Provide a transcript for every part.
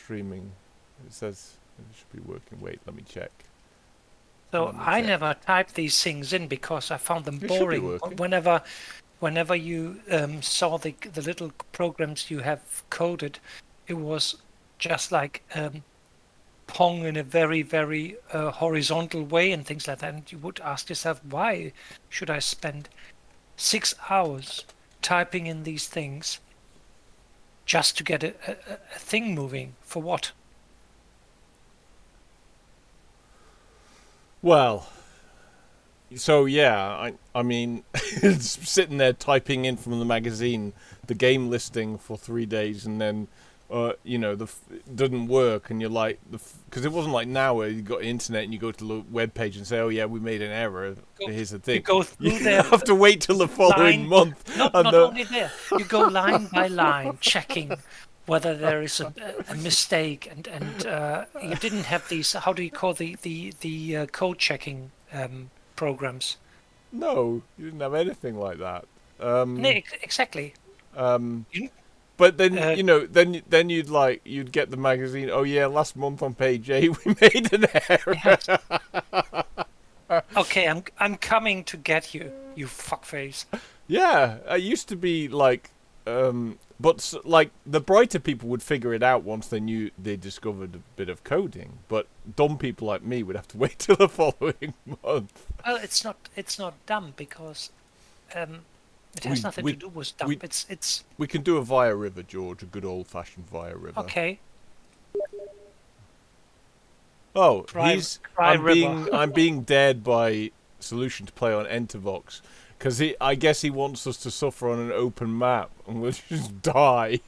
streaming. It says it should be working. Wait, let me check. So I never typed these things in because I found them It should be boring. working. Whenever you saw the little programs you have coded, it was just like Pong in a very, very horizontal way and things like that. And you would ask yourself, why should I spend 6 hours typing in these things just to get a thing moving? For what? Well, so yeah, I mean, sitting there typing in from the magazine the game listing for 3 days, and then you know, it doesn't work, and you're like, because it wasn't like now where you got internet and you go to the web page and say, oh yeah, we made an error. Here's the You thing. go You through there have to wait till the following line, month, and not only there, you go line by line checking whether there is a mistake, and you didn't have these. How do you call the code checking programs? no, you didn't have anything like that. No, exactly. You, But then uh, you know, then you'd get the magazine. Oh yeah, last month on page 8 we made an error. yes. Okay, I'm coming to get you, you fuckface. Yeah, it used to be like, but like the brighter people would figure it out once they knew they discovered a bit of coding. But dumb people like me would have to wait till the following month. Well, it's not dumb because it has nothing to do with dumb. We It's we can do a via river, George, a good old fashioned via river. okay. Oh, Cry river. I'm being dared by Solution to play on Entervox because I guess he wants us to suffer on an open map and we'll just die.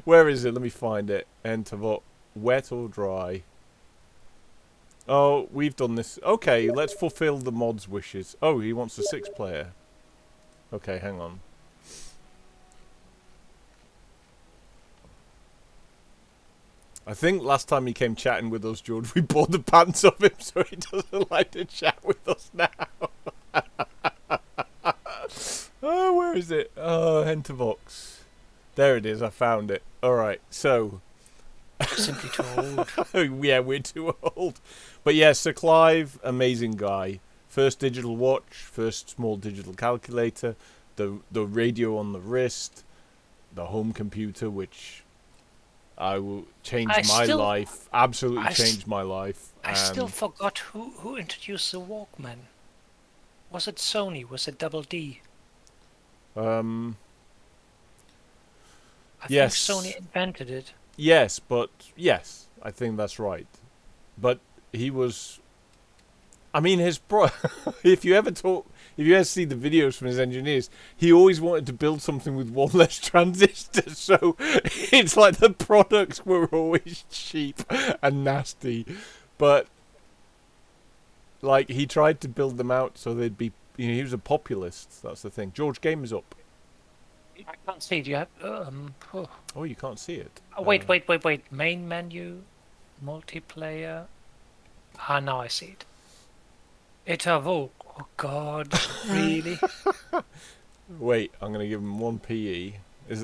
Where is it? Let me find it. Entervox, wet or dry? Oh, we've done this. Okay, let's fulfill the mod's wishes. Oh, he wants a 6-player. Okay, hang on. I think last time he came chatting with us, George, we pulled the pants off him, so he doesn't like to chat with us now. Oh, where is it? Oh, Entervox. There it is, I found it. Alright, so... Simply too old. Yeah, we're too old. But yeah, Sir Clive, amazing guy. First digital watch, first small digital calculator, the radio on the wrist, the home computer, which... I will change my life. Absolutely change my life. I still forgot who introduced the Walkman. Was it Sony? Was it Double D? I yes. think Sony invented it. Yes, but yes, I think that's right. But he was. I mean, if you ever see the videos from his engineers, he always wanted to build something with one less transistor. So it's like the products were always cheap and nasty, but like he tried to build them out so they'd be. You know, he was a populist. That's the thing. George, game is up. I can't see. Do you have? Oh, you can't see it. Oh, wait. Main menu, multiplayer. Ah, now I see it. Etavo. Oh God, really? Wait, I'm gonna give him 1 PE.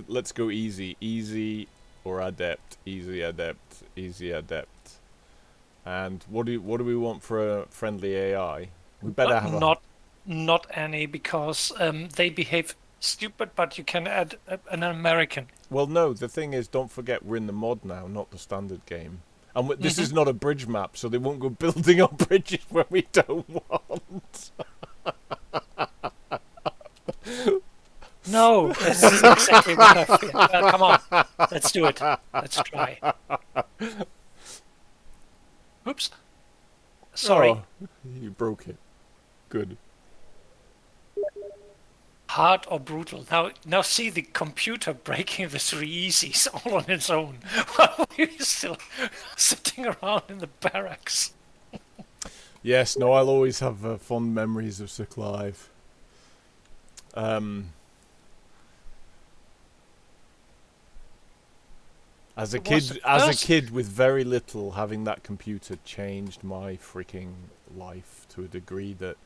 Let's go easy or adept, easy adept, easy adept. And what do we want for a friendly AI? We better have not any because they behave stupid. But you can add an American. Well, no. The thing is, don't forget we're in the mod now, not the standard game. And this is not a bridge map, so they won't go building up bridges where we don't want. No, this is exactly what I feel. Well, come on, let's do it. Let's try. Oops. Sorry. Oh, you broke it. Good. Hard or brutal? Now see the computer breaking the 3 easies all on its own while we're still sitting around in the barracks. Yes, no, I'll always have fond memories of Sir Clive. As a kid with very little, having that computer changed my freaking life to a degree that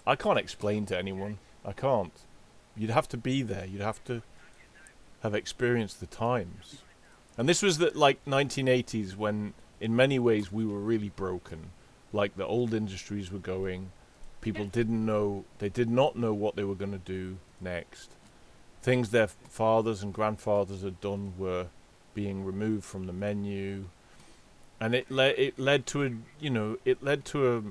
I can't explain to anyone. I can't. You'd have to be there. You'd have to have experienced the times. And this was the like 1980s when, in many ways, we were really broken. Like the old industries were going, people didn't know, they did not know what they were going to do next. Things their fathers and grandfathers had done were being removed from the menu, and it led to a, you know, it led to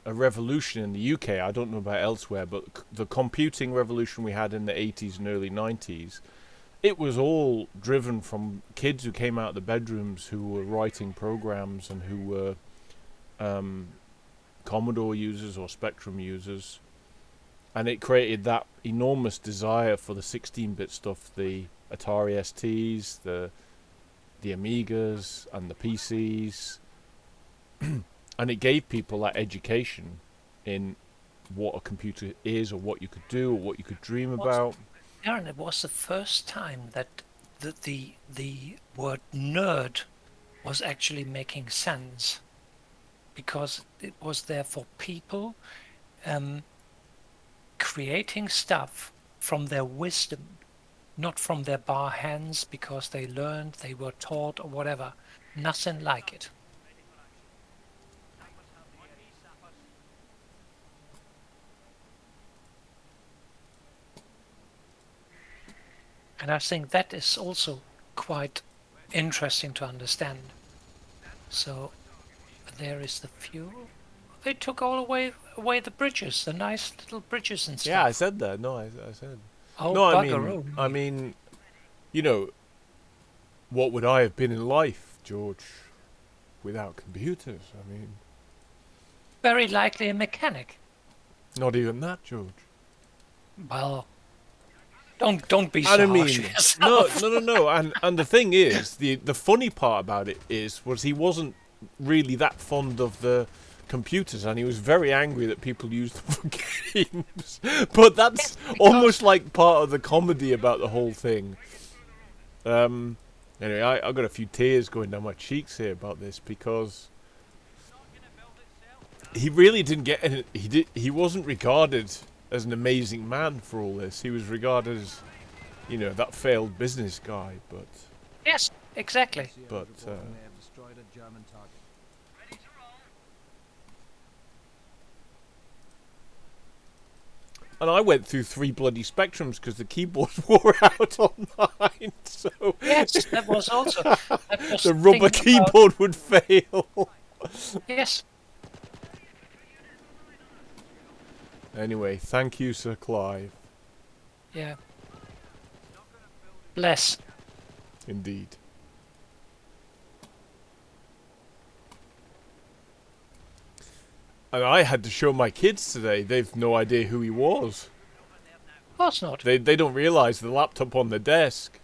a revolution in the UK. I don't know about elsewhere, but the computing revolution we had in the 80s and early 90s, it was all driven from kids who came out of the bedrooms who were writing programs and who were Commodore users or Spectrum users. And it created that enormous desire for the 16-bit stuff, the Atari STs, the Amigas, and the PCs. And it gave people that education in what a computer is, or what you could do, or what you could dream about. Aaron, it was the first time that the word nerd was actually making sense, because it was there for people creating stuff from their wisdom, not from their bare hands because they learned, they were taught, or whatever. Nothing like it. And I think that is also quite interesting to understand. So there is the fuel. They took all away the bridges, the nice little bridges and stuff. Yeah, I said that. No, I said. Oh, No, bugger, I mean, you know, what would I have been in life, George, without computers? I mean, very likely a mechanic. not even that, George. Well, don't be so harsh with yourself. No. And the thing is, the funny part about it was he wasn't really that fond of the computers, and he was very angry that people used them for games. But that's almost like part of the comedy about the whole thing. Anyway, I got a few tears going down my cheeks here about this, because he really didn't get any, he wasn't regarded as an amazing man for all this. He was regarded as, you know, that failed business guy. But yes, exactly. But and I went through 3 bloody Spectrums because the keyboard wore out on mine. So yes, that was also the rubber keyboard would fail. Yes. Anyway, thank you, Sir Clive. Yeah. Bless. Indeed. And I had to show my kids today. They've no idea who he was. Of course not. They don't realise the laptop on the desk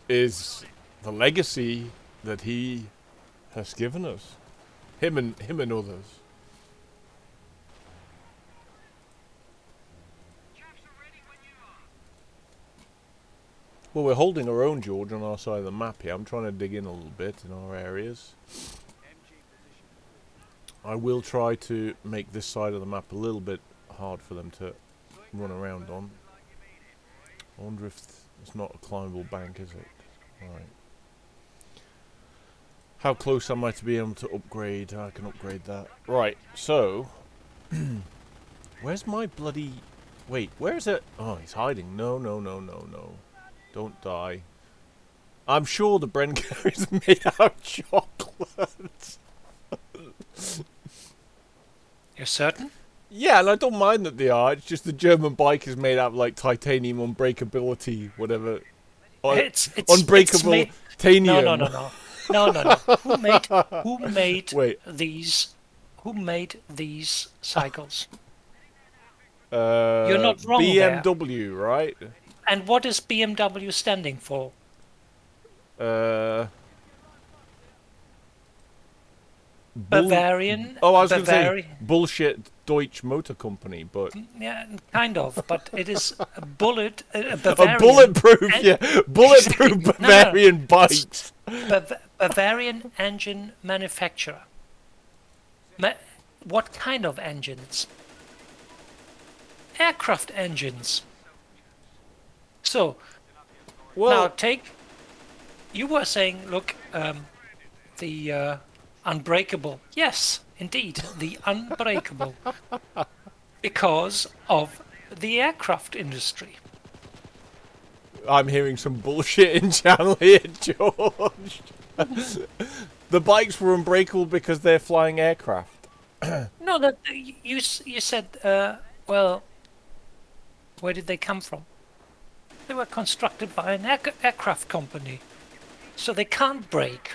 is the legacy that he has given us. Him and others. Well, we're holding our own, George, on our side of the map here. I'm trying to dig in a little bit in our areas. I will try to make this side of the map a little bit hard for them to run around on. I wonder if it's not a climbable bank, is it? Right. How close am I to be able to upgrade? I can upgrade that. Right, so... where's my bloody... Wait, where is it? Oh, he's hiding. No. Don't die. I'm sure the Brenker is made out of chocolate. You're certain? Yeah, and I don't mind that they are. It's just the German bike is made out of like titanium unbreakability, whatever. It's unbreakable titanium. No. Who made Wait. these? Who made these cycles? You're not wrong BMW, there. Right? And what is BMW standing for? Bavarian. Oh, I was going to say bullshit Deutsche Motor Company, but yeah, kind of. But it is a bulletproof, bulletproof Bavarian bikes. Bavarian engine manufacturer. What kind of engines? aircraft engines. So now Well, you were saying, look, the unbreakable. Yes, indeed, the unbreakable. Because of the aircraft industry. I'm hearing some bullshit in channel here, George. The bikes were unbreakable because they're flying aircraft. No, that you said, well, where did they come from? They were constructed by an aircraft company, so they can't break.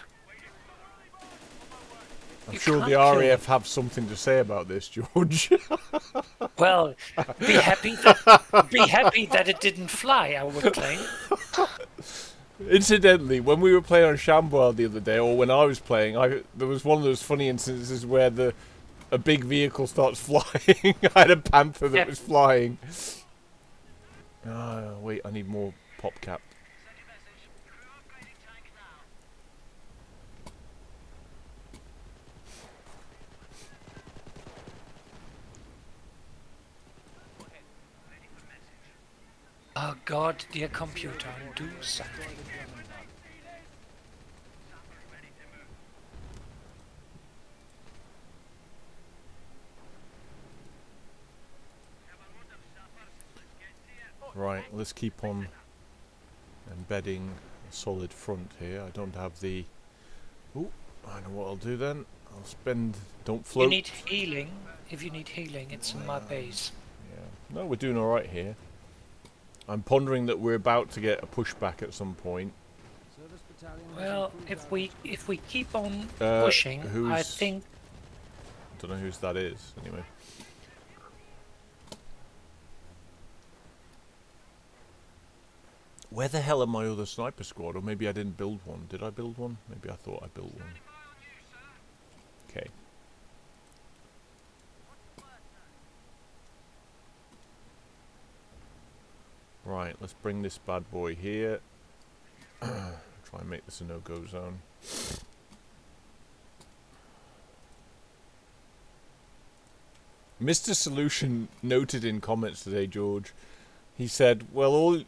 I'm You sure the can't kill them. RAF have something to say about this, George. Well, be happy that it didn't fly, I would claim. Incidentally, when we were playing on Shambhala the other day, or when I was playing, there was one of those funny instances where a big vehicle starts flying. I had a panther that was flying. Wait, I need more pop cap. Oh God, dear computer, do something. Right, let's keep on embedding a solid front here. I don't have the... Oh, I know what I'll do then. I'll spend... Don't float. You need healing. If you need healing, it's in my base. Yeah. No, we're doing alright here. I'm pondering that we're about to get a pushback at some point. Well, if we keep on pushing, I think... I don't know whose that is, anyway. Where the hell are my other sniper squad? Or maybe I didn't build one. Did I build one? Maybe I thought I built one. Okay. Right, let's bring this bad boy here. Try and make this a no-go zone. Mr. Solution noted in comments today, George. He said, well,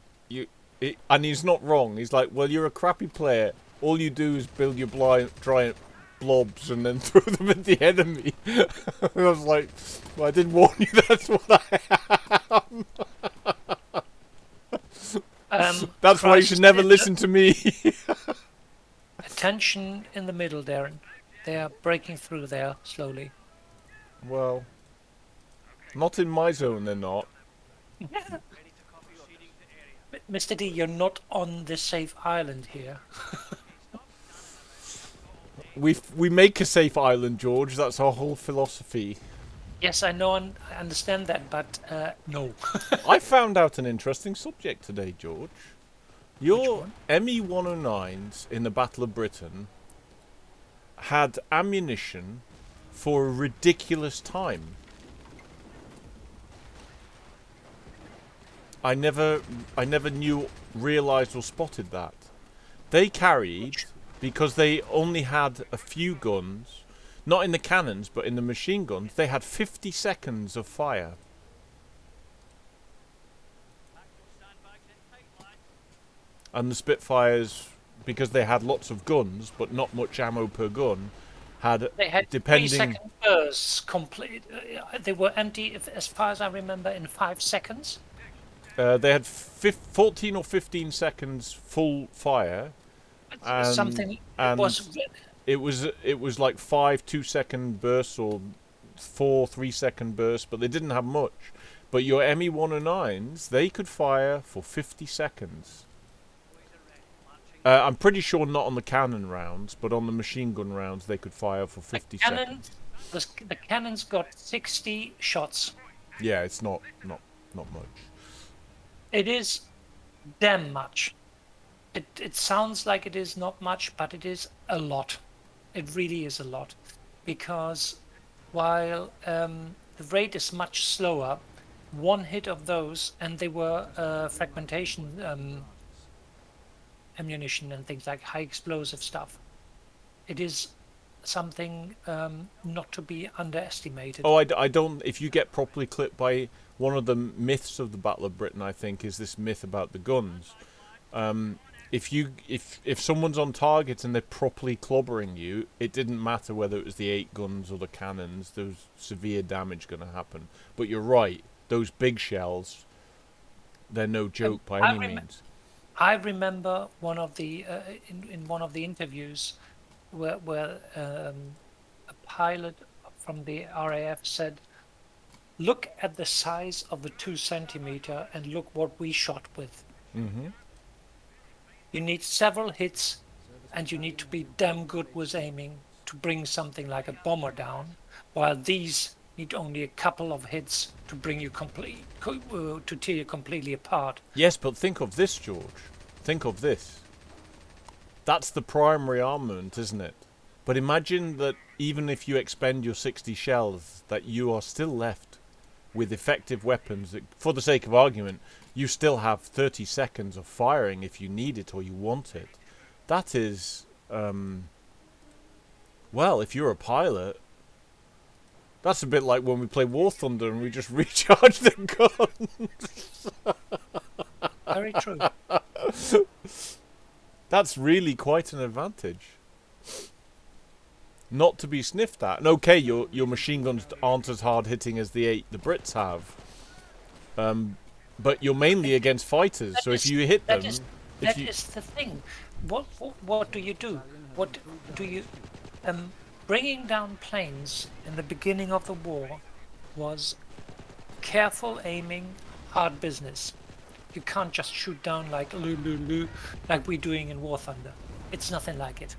and he's not wrong. He's like, well, you're a crappy player. All you do is build your giant blobs and then throw them at the enemy. I was like, well, I did warn you that's what I am. That's why you should never listen to me. Attention in the middle, Darren. They are breaking through there slowly. Well, not in my zone, they're not. Mr. D, you're not on the safe island here. We make a safe island, George. That's our whole philosophy. Yes, I know and I understand that, but no. I found out an interesting subject today, George. Your ME-109s in the Battle of Britain had ammunition for a ridiculous time. I never realised or spotted that. They carried, because they only had a few guns, not in the cannons, but in the machine guns, they had 50 seconds of fire. And the Spitfires, because they had lots of guns, but not much ammo per gun, they had depending... 3-second bursts complete. They were empty, as far as I remember, in 5 seconds. They had 14 or 15 seconds full fire. And it was like 5 2-second bursts or 4 3-second bursts, but they didn't have much. But your ME-109s, they could fire for 50 seconds. I'm pretty sure not on the cannon rounds, but on the machine gun rounds, they could fire for 50 seconds. The cannons got 60 shots. Yeah, it's not much. It is damn much. It sounds like it is not much, but it is a lot. It really is a lot. Because while the rate is much slower, one hit of those, and they were fragmentation ammunition and things like high explosive stuff. It is something not to be underestimated. Oh, I don't. If you get properly clipped by one of the myths of the Battle of Britain, I think is this myth about the guns. If someone's on target and they're properly clobbering you, it didn't matter whether it was the 8 guns or the cannons. There was severe damage going to happen. But you're right; those big shells, they're no joke by any means. I remember one of the in one of the interviews where a pilot from the RAF said, "Look at the size of the 2 centimeter and look what we shot with. Mm-hmm. You need several hits, and you need to be damn good with aiming to bring something like a bomber down, while these need only a couple of hits to bring you to tear you completely apart." Yes, but think of this, George. Think of this. That's the primary armament, isn't it? But imagine that even if you expend your 60 shells, that you are still left with effective weapons that, for the sake of argument, you still have 30 seconds of firing if you need it or you want it. That is, well, if you're a pilot, that's a bit like when we play War Thunder and we just recharge the guns. Very true. That's really quite an advantage. Not to be sniffed at. And okay, your machine guns aren't as hard hitting as the 8 the Brits have. But you're mainly against fighters, so if you hit them... That is the thing. What do you do? What do you... bringing down planes in the beginning of the war was careful aiming, hard business. You can't just shoot down like like we're doing in War Thunder. It's nothing like it.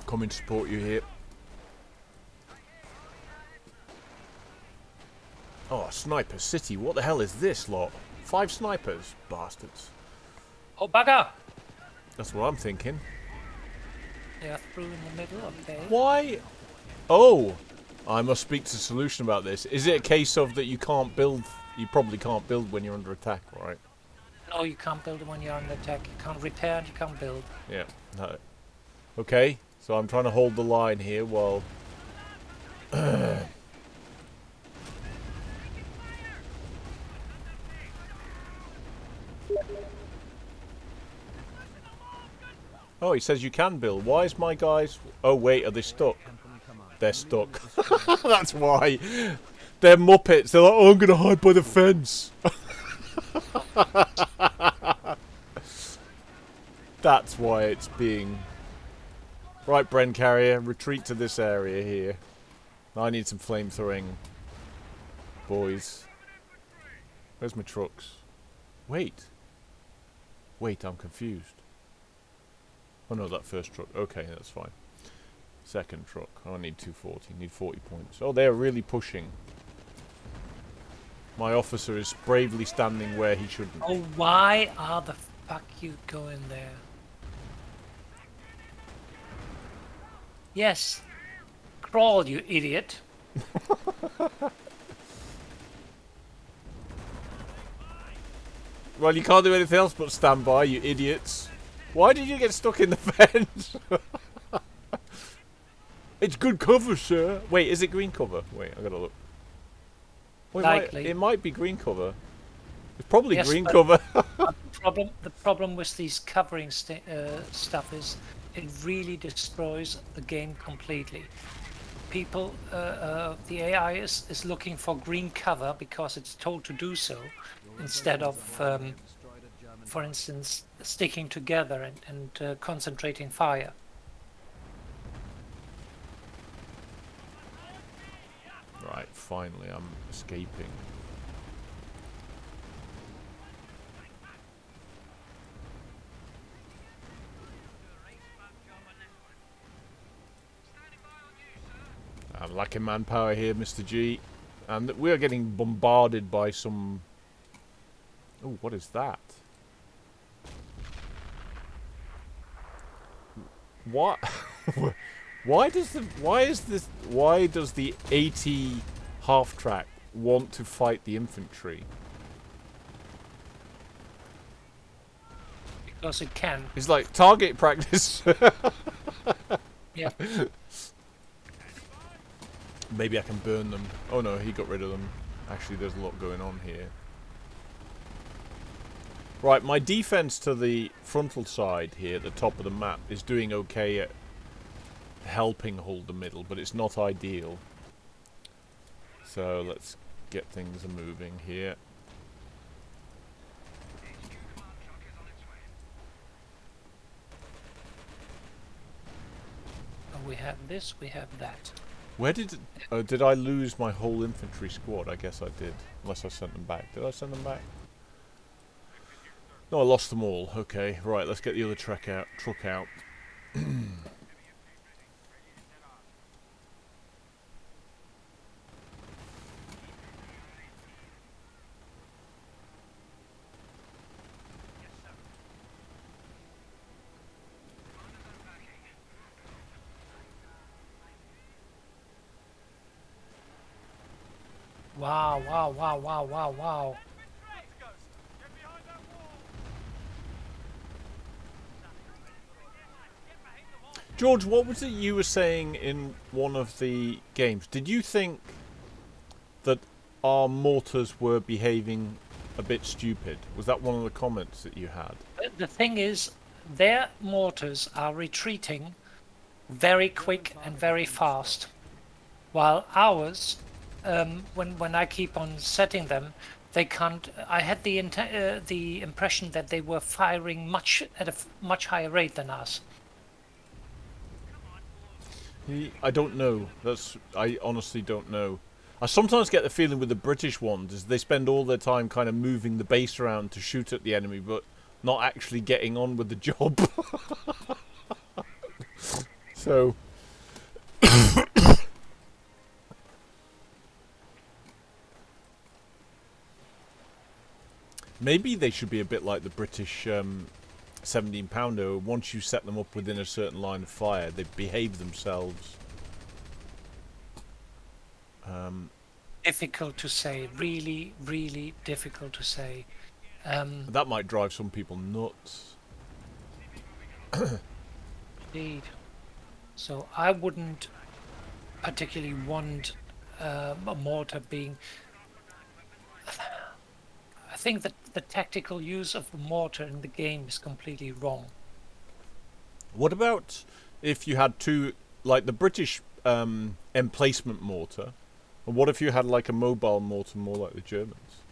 Coming to support you here. Oh, Sniper City. What the hell is this lot? 5 snipers? Bastards. Oh, bugger! That's what I'm thinking. They are through in the middle, okay. Why? Oh! I must speak to Solution about this. Is it a case of that you can't build... You probably can't build when you're under attack, right? No, you can't build when you're under attack. You can't repair and you can't build. Yeah. No. Okay. So I'm trying to hold the line here while... Oh, he says you can build. Why is my guys... Oh, wait, are they stuck? They're stuck. That's why. They're Muppets. They're like, oh, I'm going to hide by the fence. That's why it's being... Right, Bren Carrier, retreat to this area here. I need some flamethrowing. Boys. Where's my trucks? Wait. Wait, I'm confused. Oh no, that first truck. Okay, that's fine. Second truck. Oh, I need 240. Need 40 points. Oh, they're really pushing. My officer is bravely standing where he shouldn't. Oh, why are the fuck you going there? Yes. Crawl, you idiot. Well, you can't do anything else but stand by, you idiots. Why did you get stuck in the fence? It's good cover, sir. Wait, is it green cover? Wait, I gotta look. Well, Likely. It might be green cover. It's probably Yes, green but cover. the problem with these covering stuff is it really destroys the game completely. People, the AI is looking for green cover because it's told to do so, instead of, for instance, sticking together and concentrating fire. Right, finally, I'm escaping. I'm lacking manpower here, Mr. G. And we are getting bombarded by some... Oh, what is that? What? Why does the 80 half track want to fight the infantry? because it can. It's like target practice. Yeah. Maybe I can burn them. Oh no, he got rid of them. Actually, there's a lot going on here. Right, my defense to the frontal side here at the top of the map is doing okay at helping hold the middle, but it's not ideal. So let's get things moving here. We have this, we have that. Where did I lose my whole infantry squad? I guess I did, unless I sent them back. Did I send them back? No, I lost them all. Okay, right, let's get the other truck out. Wow, wow, wow, wow, wow, wow. George, what was it you were saying in one of the games? Did you think that our mortars were behaving a bit stupid? Was that one of the comments that you had? The thing is, their mortars are retreating very quick and very fast, while ours, when I keep on setting them, they can't. I had the impression that they were firing at a much higher rate than us. I don't know. I honestly don't know. I sometimes get the feeling with the British ones is they spend all their time kind of moving the base around to shoot at the enemy, but not actually getting on with the job. So maybe they should be a bit like the British 17-pounder. Once you set them up within a certain line of fire, they behave themselves. Difficult to say. Really, really difficult to say. That might drive some people nuts. Indeed. So I wouldn't particularly want a mortar being. I think that the tactical use of a mortar in the game is completely wrong. What about if you had two, like the British emplacement mortar, and what if you had like a mobile mortar more like the Germans?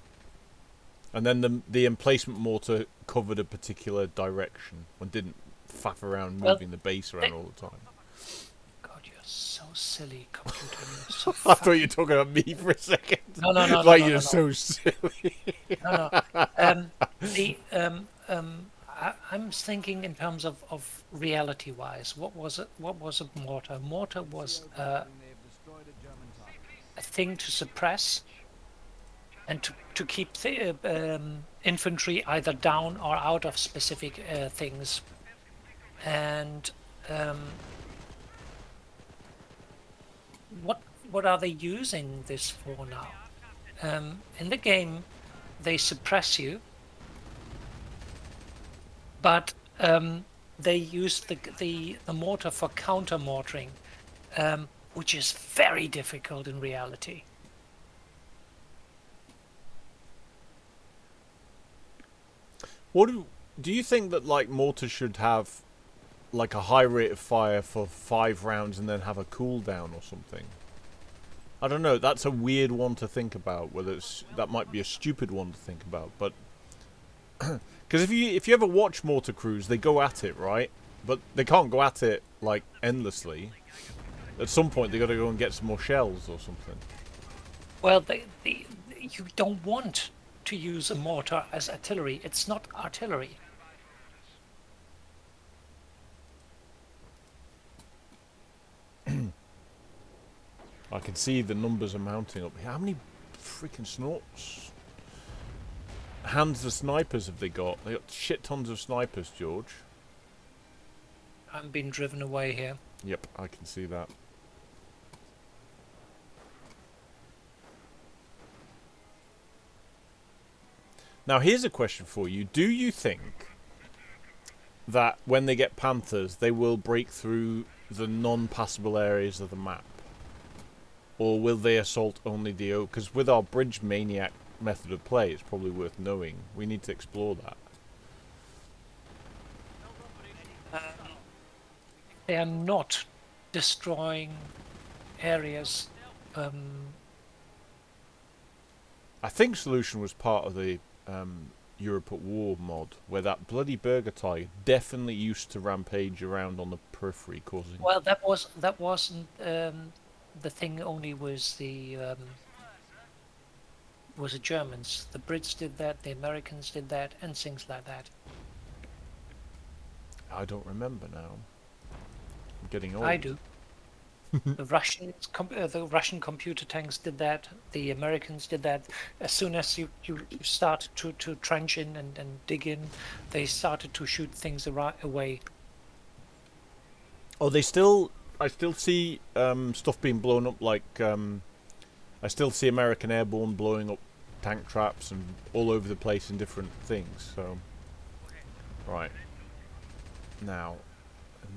And then the emplacement mortar covered a particular direction and didn't faff around moving the base around all the time. God, you're so silly, computer. You're so I thought you were talking about me for a second. No, like you're so silly. No. I'm thinking in terms of reality-wise. What was it? What was a mortar? Mortar was a thing to suppress and to keep the infantry either down or out of specific things. And what are they using this for now? In the game, they suppress you, but they use the mortar for counter mortaring, which is very difficult in reality. What do you think that like mortar should have like a high rate of fire for 5 rounds and then have a cooldown or something? I don't know. That's a weird one to think about. Whether that might be a stupid one to think about, but because if you ever watch mortar crews, they go at it, right? But they can't go at it like endlessly. At some point, they got to go and get some more shells or something. Well, you don't want to use a mortar as artillery. It's not artillery. I can see the numbers are mounting up. How many freaking snorts? Hands of snipers have they got? They got shit tons of snipers, George. I'm being driven away here. Yep, I can see that. Now here's a question for you. Do you think that when they get Panthers, they will break through the non-passable areas of the map? Or will they assault only the O? Because with our Bridge Maniac method of play, it's probably worth knowing. We need to explore that. They are not destroying areas. I think Solution was part of the Europe at War mod, where that bloody burger tiger definitely used to rampage around on the periphery, causing... Well, that wasn't the thing. Only was the Germans. The Brits did that. The Americans did that, and things like that. I don't remember now. I'm getting old. I do. The Russian computer tanks did that. The Americans did that. As soon as you started to trench in and dig in, they started to shoot things away. Oh, they still... I still see stuff being blown up, like... I still see American airborne blowing up tank traps and all over the place in different things, so... Right. Now...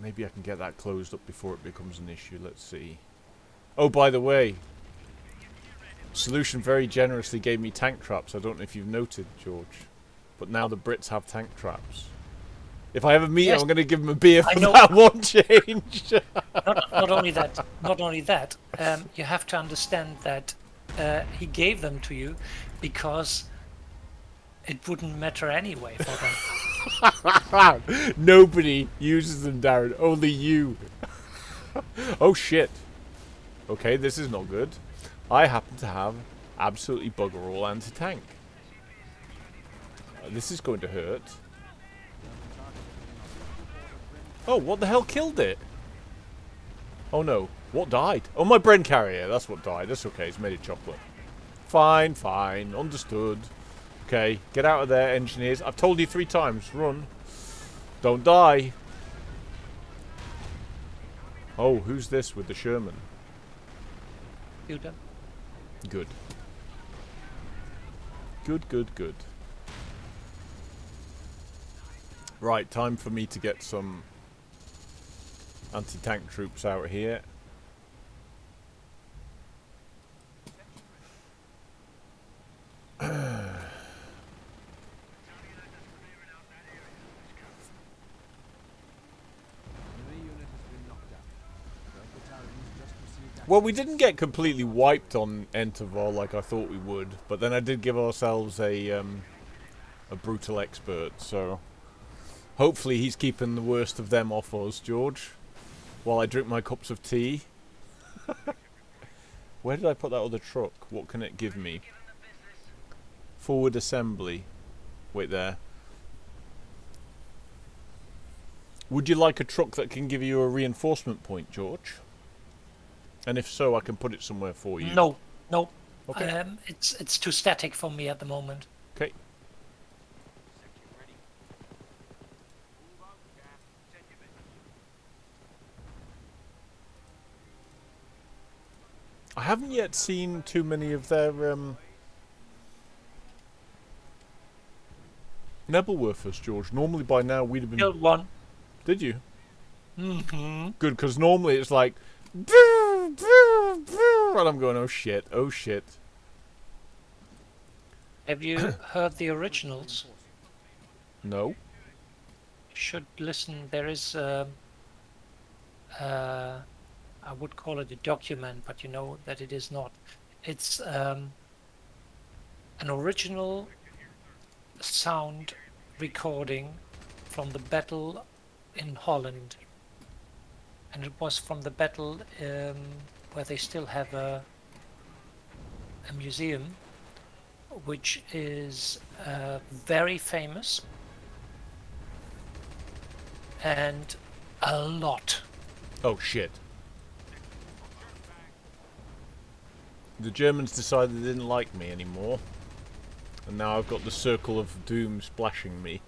Maybe I can get that closed up before it becomes an issue. Let's see. Oh, by the way, Solution very generously gave me tank traps. I don't know if you've noted, George, but now the Brits have tank traps. If I ever meet him, I'm going to give him a beer for that one change. not only that, you have to understand that he gave them to you because it wouldn't matter anyway for them. Nobody uses them, Darren. Only you. Oh shit. Okay, this is not good. I happen to have absolutely bugger all anti-tank. This is going to hurt. Oh, what the hell killed it? Oh no. What died? Oh, my brain carrier. That's what died. That's okay. It's made of chocolate. Fine, fine. Understood. Okay, get out of there, engineers. I've told you 3 times. Run. Don't die. Oh, who's this with the Sherman? Good. Good. Good, good, good. Right, time for me to get some anti-tank troops out here. Well, we didn't get completely wiped on Enterval like I thought we would, but then I did give ourselves a brutal expert, so hopefully he's keeping the worst of them off us, George, while I drink my cups of tea. Where did I put that other truck? What can it give me? Forward assembly. Wait there. Would you like a truck that can give you a reinforcement point, George? And if so, I can put it somewhere for you. No. Okay. It's too static for me at the moment. Okay. I haven't yet seen too many of their Nebelwerfers, George. Normally by now we'd have been... Killed one. Did you? Mm-hmm. Good, because normally it's like... And I'm going, oh shit, oh shit. Have you heard the originals? No. You should listen. There is I would call it a document, but you know that it is not. It's an original sound recording from the battle in Holland. And it was from the battle where they still have a museum, which is very famous and a lot. Oh shit. The Germans decided they didn't like me anymore. And now I've got the circle of doom splashing me.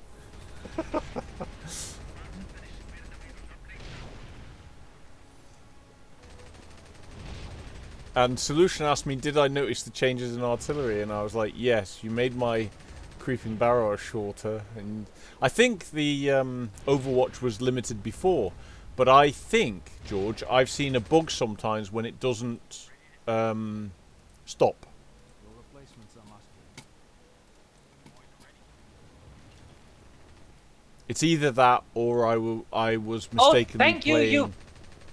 And Solution asked me, did I notice the changes in artillery? And I was like, yes, you made my creeping barrel are shorter, and I think the Overwatch was limited before, but I think, George, I've seen a bug sometimes when it doesn't stop. Your replacements are mastered. It's either that or I was mistakenly thank you, playing. you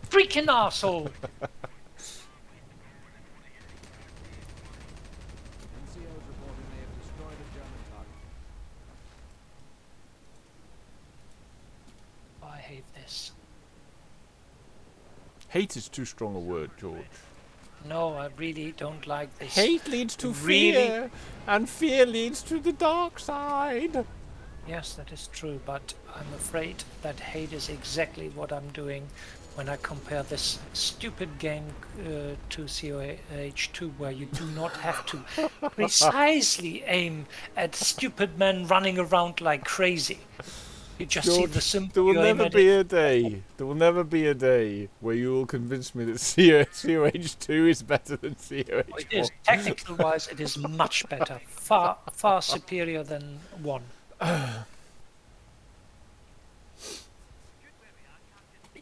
freaking arsehole! NCOs reporting they have destroyed a German target. I hate this. Hate is too strong a word, George. No, I really don't like this. Hate leads to Really? fear, and fear leads to the dark side. Yes, that is true, but I'm afraid that hate is exactly what I'm doing when I compare this stupid game to COH2, where you do not have to precisely aim at stupid men running around like crazy. You just see George, the symbol. there will you aim never at be it. a day. There will never be a day where you will convince me that COH2 is better than COH1. It is technical wise, it is much better, far superior than one.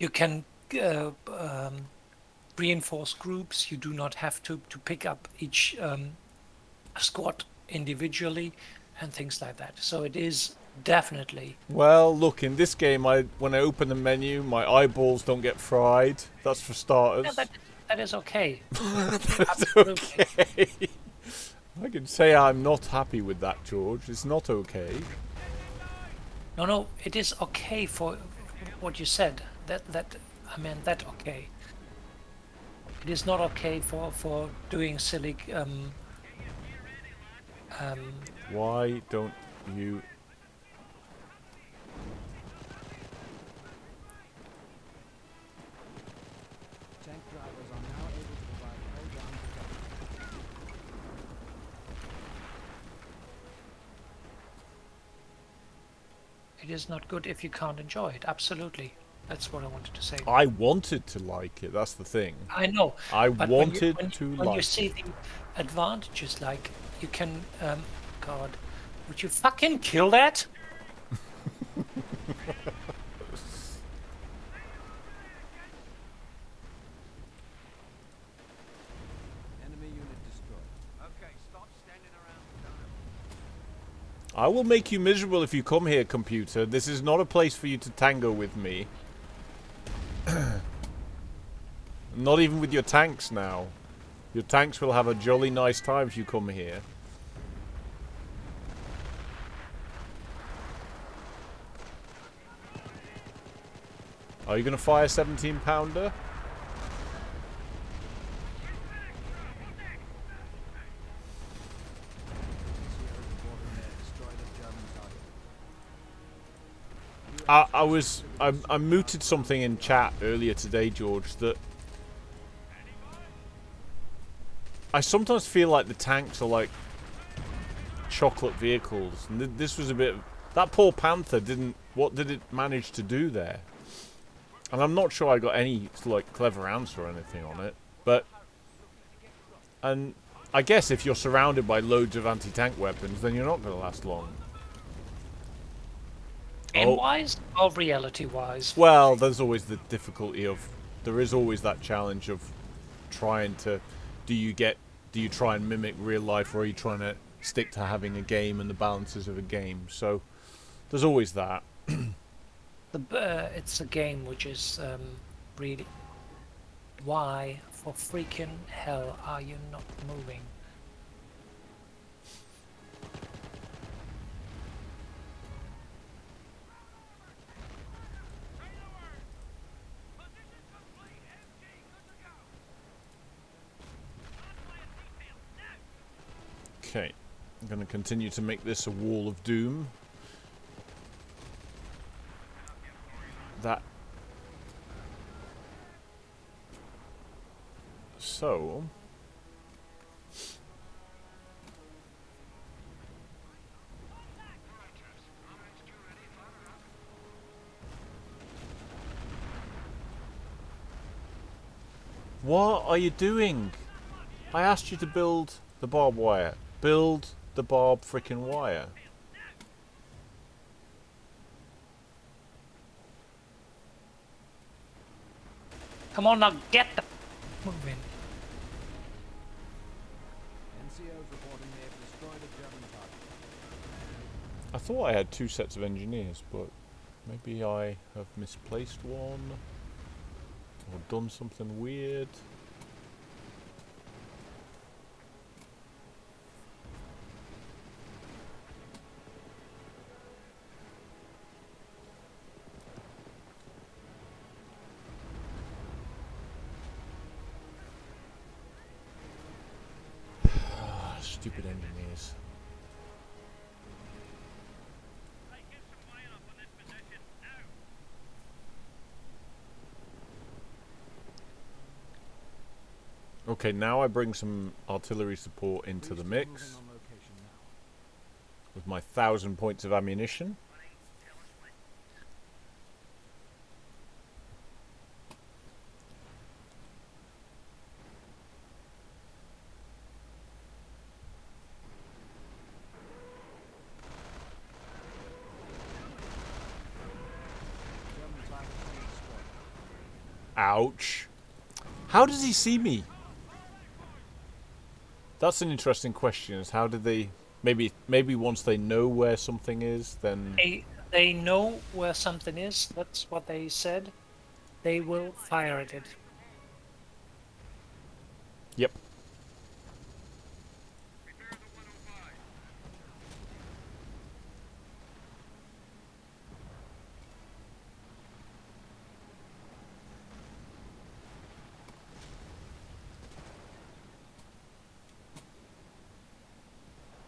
You can reinforce groups. You do not have to pick up each squad individually and things like that. So it is definitely. Well, look, in this game, when I open the menu, my eyeballs don't get fried. That's for starters. Yeah, that is okay. That's Absolutely. okay. I can say I'm not happy with that, George. It's not okay. No, it is okay for what you said. That I mean that okay. It is not okay for doing silly. Why don't you... Tank drivers are now able to provide hull-down protection. It is not good if you can't enjoy it. Absolutely, that's what I wanted to say. I wanted to like it, that's the thing. I know. I But wanted when to when you like see it. the advantages, like you can, God, would you fucking kill that? Enemy unit destroyed. Okay, stop standing around. I will make you miserable if you come here, computer. This is not a place for you to tango with me. Not even with your tanks now. Your tanks will have a jolly nice time if you come here. Are you going to fire 17-pounder? NCOs reporting they have destroyed a German target. I mooted something in chat earlier today, George, that I sometimes feel like the tanks are like chocolate vehicles, and this was a bit of, that poor Panther didn't, what did it manage to do there? And I'm not sure I got any like clever answer or anything on it, but and I guess if you're surrounded by loads of anti-tank weapons, then you're not going to last long. Game-wise or reality-wise? Well, there's always the difficulty of, there is always that challenge of trying to, do you try and mimic real life, or are you trying to stick to having a game and the balances of a game? So there's always that. It's a game which is really. Why for freaking hell are you not moving? Okay, I'm going to continue to make this a wall of doom. That. So. What are you doing? I asked you to build the barbed wire. Build the barbed frickin' wire. Come on now, get the moving. NCOs reporting they have destroyed a German target. I thought I had 2 sets of engineers, but maybe I have misplaced one or done something weird. Stupid engineers. Okay, now I bring some artillery support into the mix Moving on location now. with my 1,000 points of ammunition. German target being destroyed. Ouch. How does he see me? That's an interesting question. Is how did they... Maybe once they know where something is, then... They know where something is. That's what they said. They will fire at it. Yep.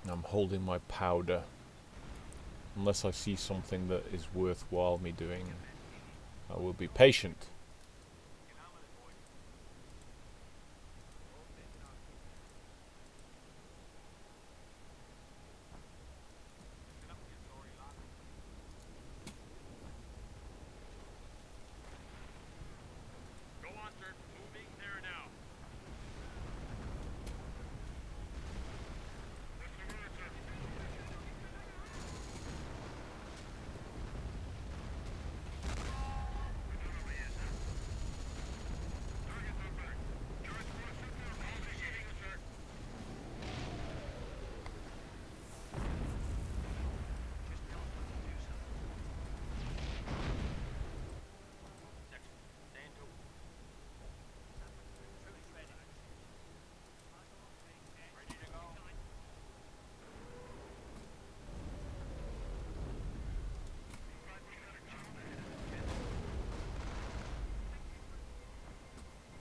I'm holding my powder. Unless I see something that is worthwhile me doing, I will be patient.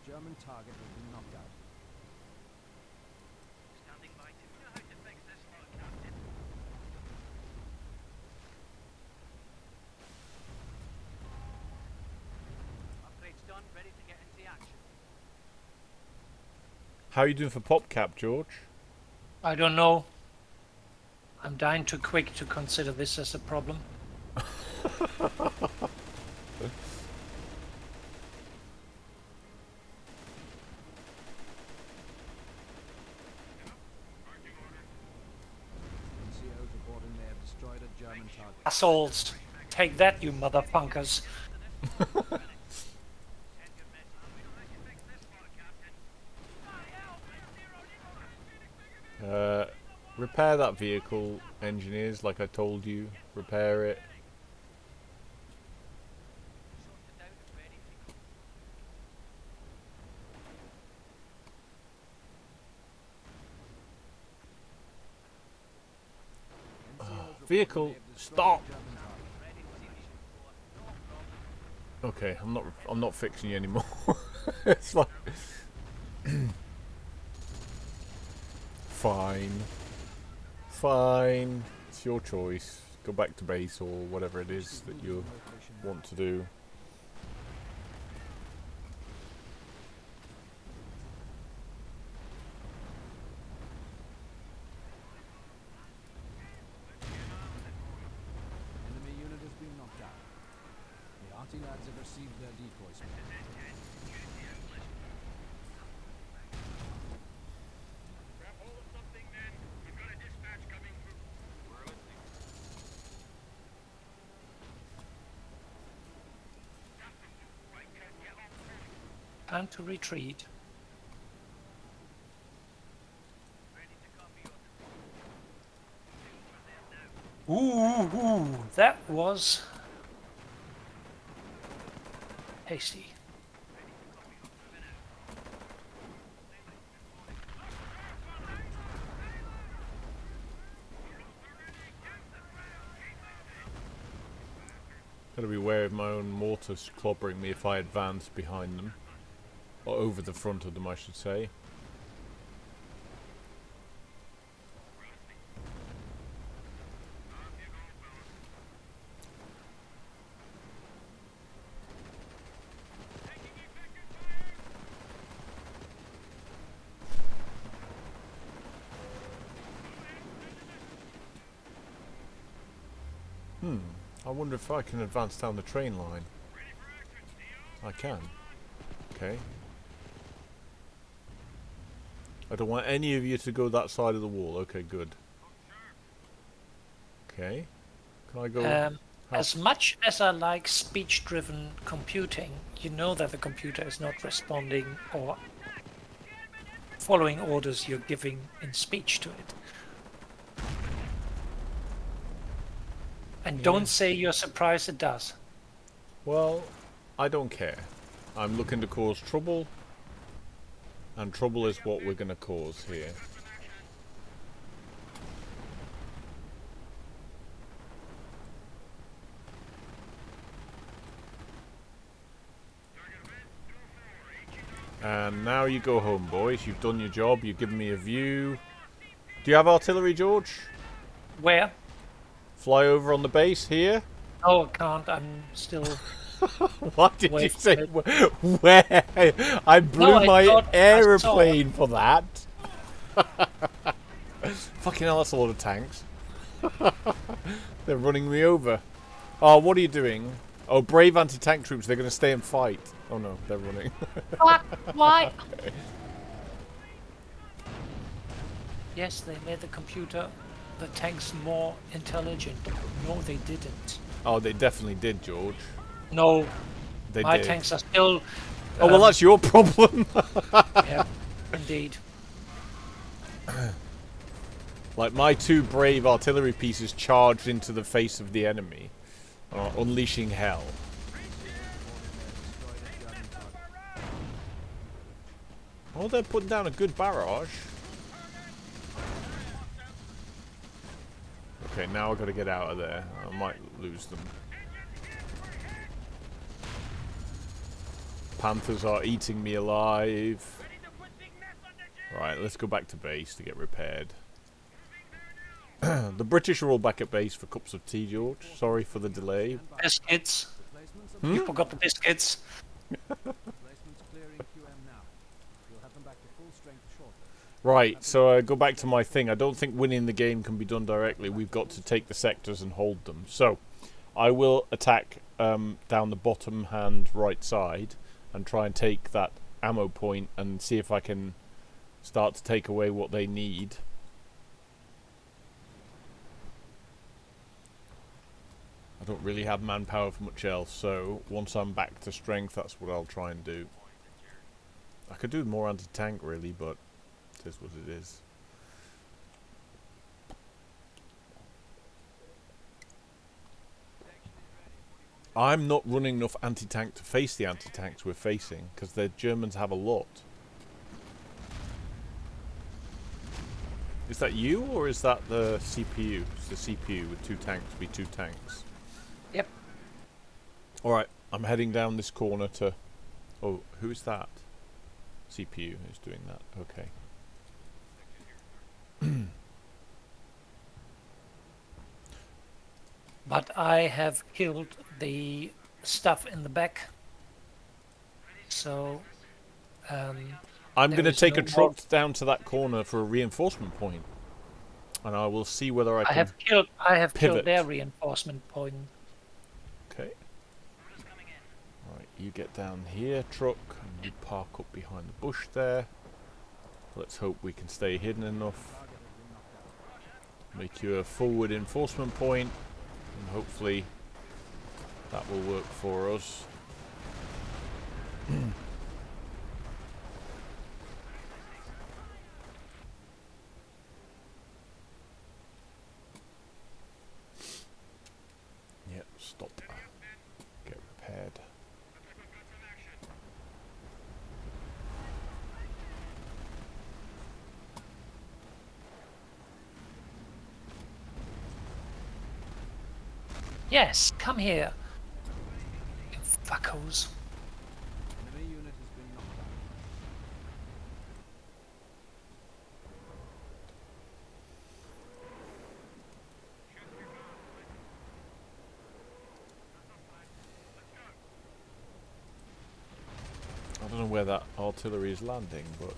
German target has been knocked out. Standing by to know how to fix this lot, Captain. Upgrade's done, ready to get into action. How are you doing for PopCap, George? I don't know. I'm dying too quick to consider this as a problem. NCOs reporting they have destroyed a German target. Assholes. Take that, you motherfuckers. Send your message. We know how to fix this lot, Captain. Repair that vehicle, engineers, like I told you. Repair it. Sorted out and ready to go. NCOs Vehicle, reporting they have destroyed stop! a German target. Ready to see the ship floor. No problem. Okay, I'm not fixing you anymore. It's like... Fine. Fine. It's your choice. Go back to base or whatever it is that you Location now. want to do. Enemy unit has been knocked out. The arty lads have received their decoy spot. Grab hold of something, men. We've got a dispatch coming through. We're listening. Right, get on point. Time to retreat. Ooh, that was hasty. Gotta be wary of my own mortars clobbering me if I advance behind them. Or over the front of them, I should say. I wonder if I can advance down the train line. I can. Okay. I don't want any of you to go that side of the wall. Okay, good. Okay. Can I go? As much as I like speech-driven computing, you know that the computer is not responding or following orders you're giving in speech to it. And don't say you're surprised it does. Well, I don't care. I'm looking to cause trouble. And trouble is what we're going to cause here. And now you go home, boys. You've done your job. You've given me a view. Do you have artillery, George? Where? Fly over on the base here? Oh, I can't. I'm still... What did you Wait, say? Where? I blew No, I my thought I aeroplane for that. Fucking hell, that's a lot of tanks. They're running me over. Oh, what are you doing? Oh, brave anti-tank troops. They're going to stay and fight. Oh no, they're running. What? Why? Yes, they made the computer, the tanks more intelligent. No, they didn't. Oh, they definitely did, George. No, They my did. tanks are still... Oh, well, that's your problem. Yeah, indeed. Like, my two brave artillery pieces charged into the face of the enemy, unleashing hell. Oh, they're putting down a good barrage. Okay, now I've got to get out of there. I might lose them. Panthers are eating me alive. Right, let's go back to base to get repaired. The British are all back at base for cups of tea, George. Sorry for the delay. Biscuits. Replacements You forgot the biscuits. replacements clearing QM now. We'll have them back to full strength shortly. Right, so I go back to my thing. I don't think winning the game can be done directly. We've got to take the sectors and hold them. So, I will attack down the bottom hand right side and try and take that ammo point and see if I can start to take away what they need. I don't really have manpower for much else, so once I'm back to strength, that's what I'll try and do. I could do more anti-tank really, but it is what it is. I'm not running enough anti-tank to face the anti-tanks we're facing, because the Germans have a lot. Is that you, or is that the CPU? It's the CPU with two tanks, be two tanks. Yep. Alright, I'm heading down this corner to... Oh, who is that? CPU is doing that, okay. But I have killed the stuff in the back. So... I'm going to there is take no a truck down to that corner for a reinforcement point. And I will see whether I I can... have killed pivot. their reinforcement point. Okay. Right, you get down here, truck, and you park up behind the bush there. Let's hope we can stay hidden enough. Make you a forward enforcement point, and hopefully that will work for us. Yes, come here. You fuckos. Enemy unit has been knocked down. I don't know where that artillery is landing, but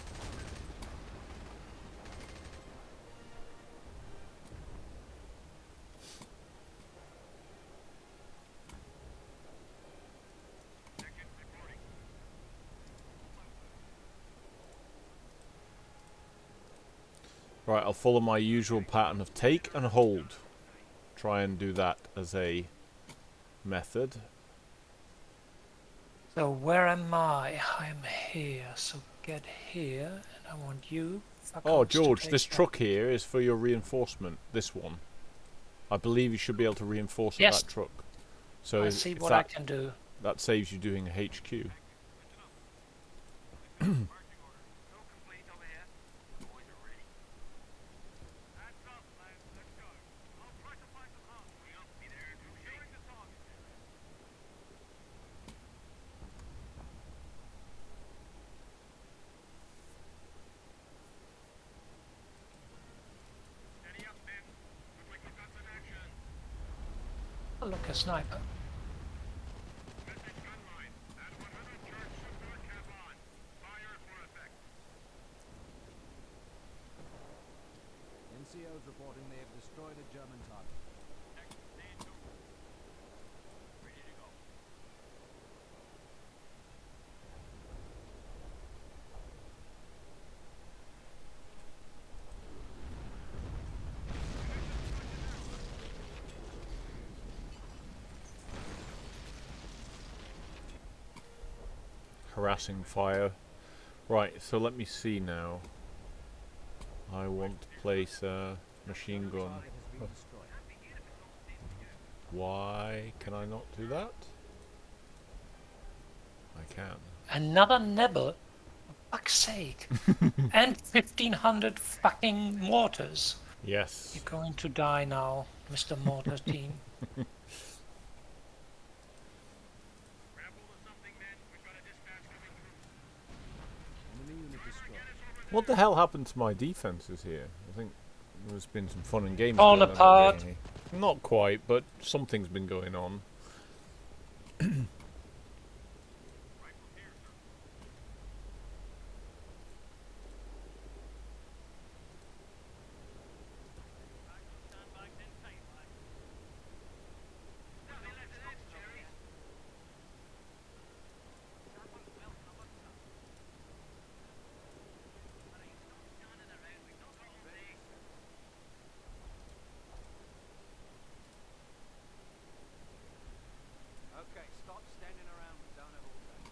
right, I'll follow my usual pattern of take and hold. Try and do that as a method. So where am I? I'm here. So get here, and I want you. Oh, fuckos, to George, take this that. truck here is for your reinforcement. This one. I believe you should be able to reinforce Yes. that truck. So I if see if what I that, can do. that saves you doing a HQ. Marching order. Go complete over here. The boys are ready. That's up, Clive. Let's go. I'll try to find some help. We'll be there to shoot the target. Steady up, men. Looks like we've got some action. Oh, look, a sniper. Message gun line. At 100 charge Sinclair cap on. Fire for effect. NCOs reporting they have destroyed a German target. Stay tuned. Ready to go. Harassing fire. Right, so let me see now. I want to place a machine gun. Target has been destroyed. Why can I not do that? I can. Another Nebel? For fuck's sake. And 1500 fucking mortars. Yes. You're going to die now, Mr. Mortar team. Grab hold of something, men. We've got a dispatch coming through. Enemy unit destroyed. What the hell happened to my defenses here? I think there's been some fun and games. Torn going on apart. today. Not quite, but something's been going on. Rifles here, sir. Stand by 10 tight, lad. Nothing left of that, Jerry. Okay, stop standing around the zone of all day.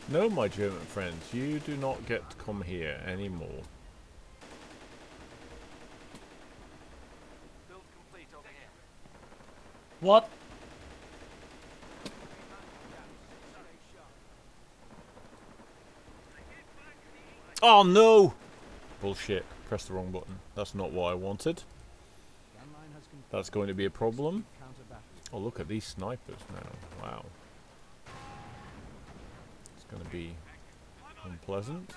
No, my German friends, you do not get to come here anymore. Build complete over here. What? Stay sharp. Oh no! Bullshit. Pressed the wrong button. That's not what I wanted. Gun line has confirmed. That's going to be a problem. Counter battery. Oh, look at these snipers now. Wow. It's going to be unpleasant.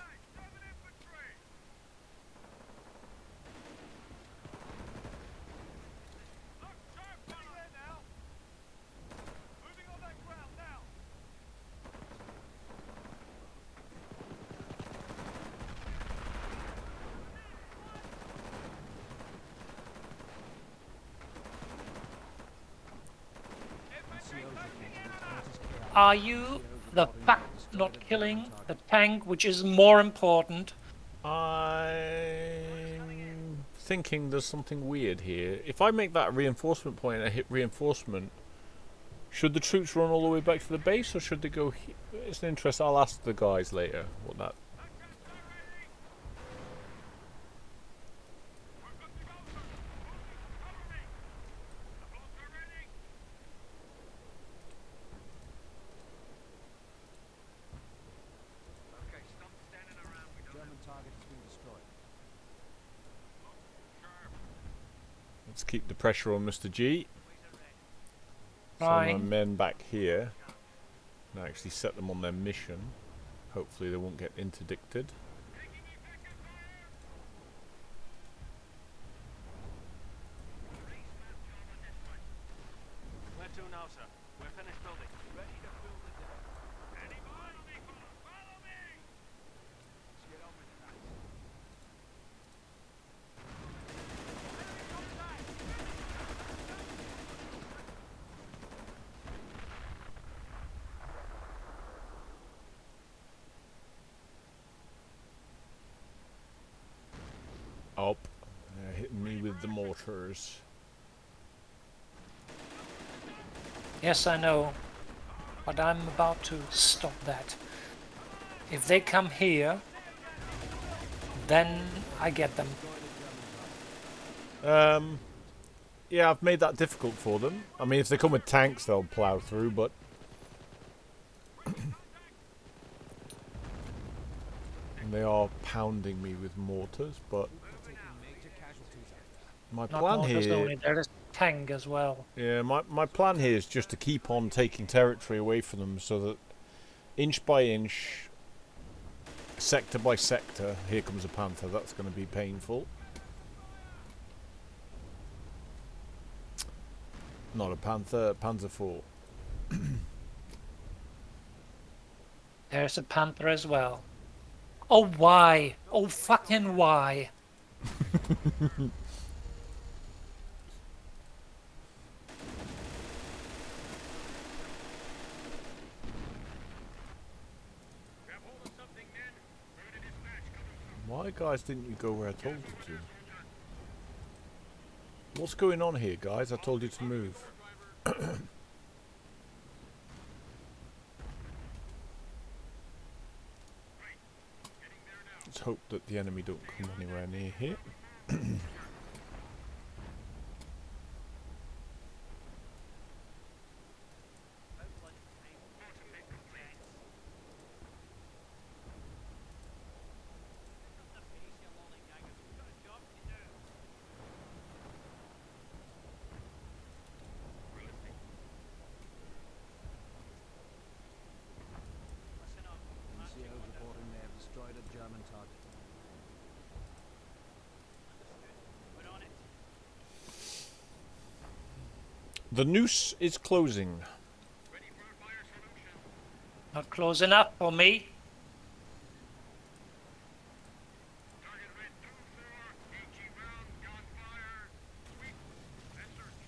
NCOs reporting encounters chaos. Are you the fuck not killing the tank, which is more important? I'm thinking there's something weird here. If I make that reinforcement point and I hit reinforcement, should the troops run all the way back to the base or should they go here? It's an interest. I'll ask the guys later what that. Let's keep the pressure on Mr. G. Send my Trying. men back here and actually set them on their mission. Hopefully they won't get interdicted. Where to now, sir? We're finished building. Ready to fill the deck. Any follow me, fellas! Follow me! Let's get on with it, lads. Up. They're hitting me with the mortars. Yes, I know. But I'm about to stop that. If they come here, then I get them. Yeah, I've made that difficult for them. I mean, if they come with tanks, they'll plow through, but... and they are pounding me with mortars, but... my Not plan mortars here... only, there is tank as well. Yeah, my plan here is just to keep on taking territory away from them so that inch by inch, sector by sector, here comes a panther, that's going to be painful. Not a panther, Panzer IV. There's a panther as well. Oh, why? Oh, fucking why? Grab hold of something, men. Where did this match coming from? Why, guys, didn't you go where I told you to? What's going on here, guys? I told you to move. Let's hope that the enemy don't come anywhere near here. NCO's reporting they have destroyed a German target. The noose is closing. Ready for a fire solution. Not close enough for me. Target red 2-4. HE round. Gunfire. Sweep. And search.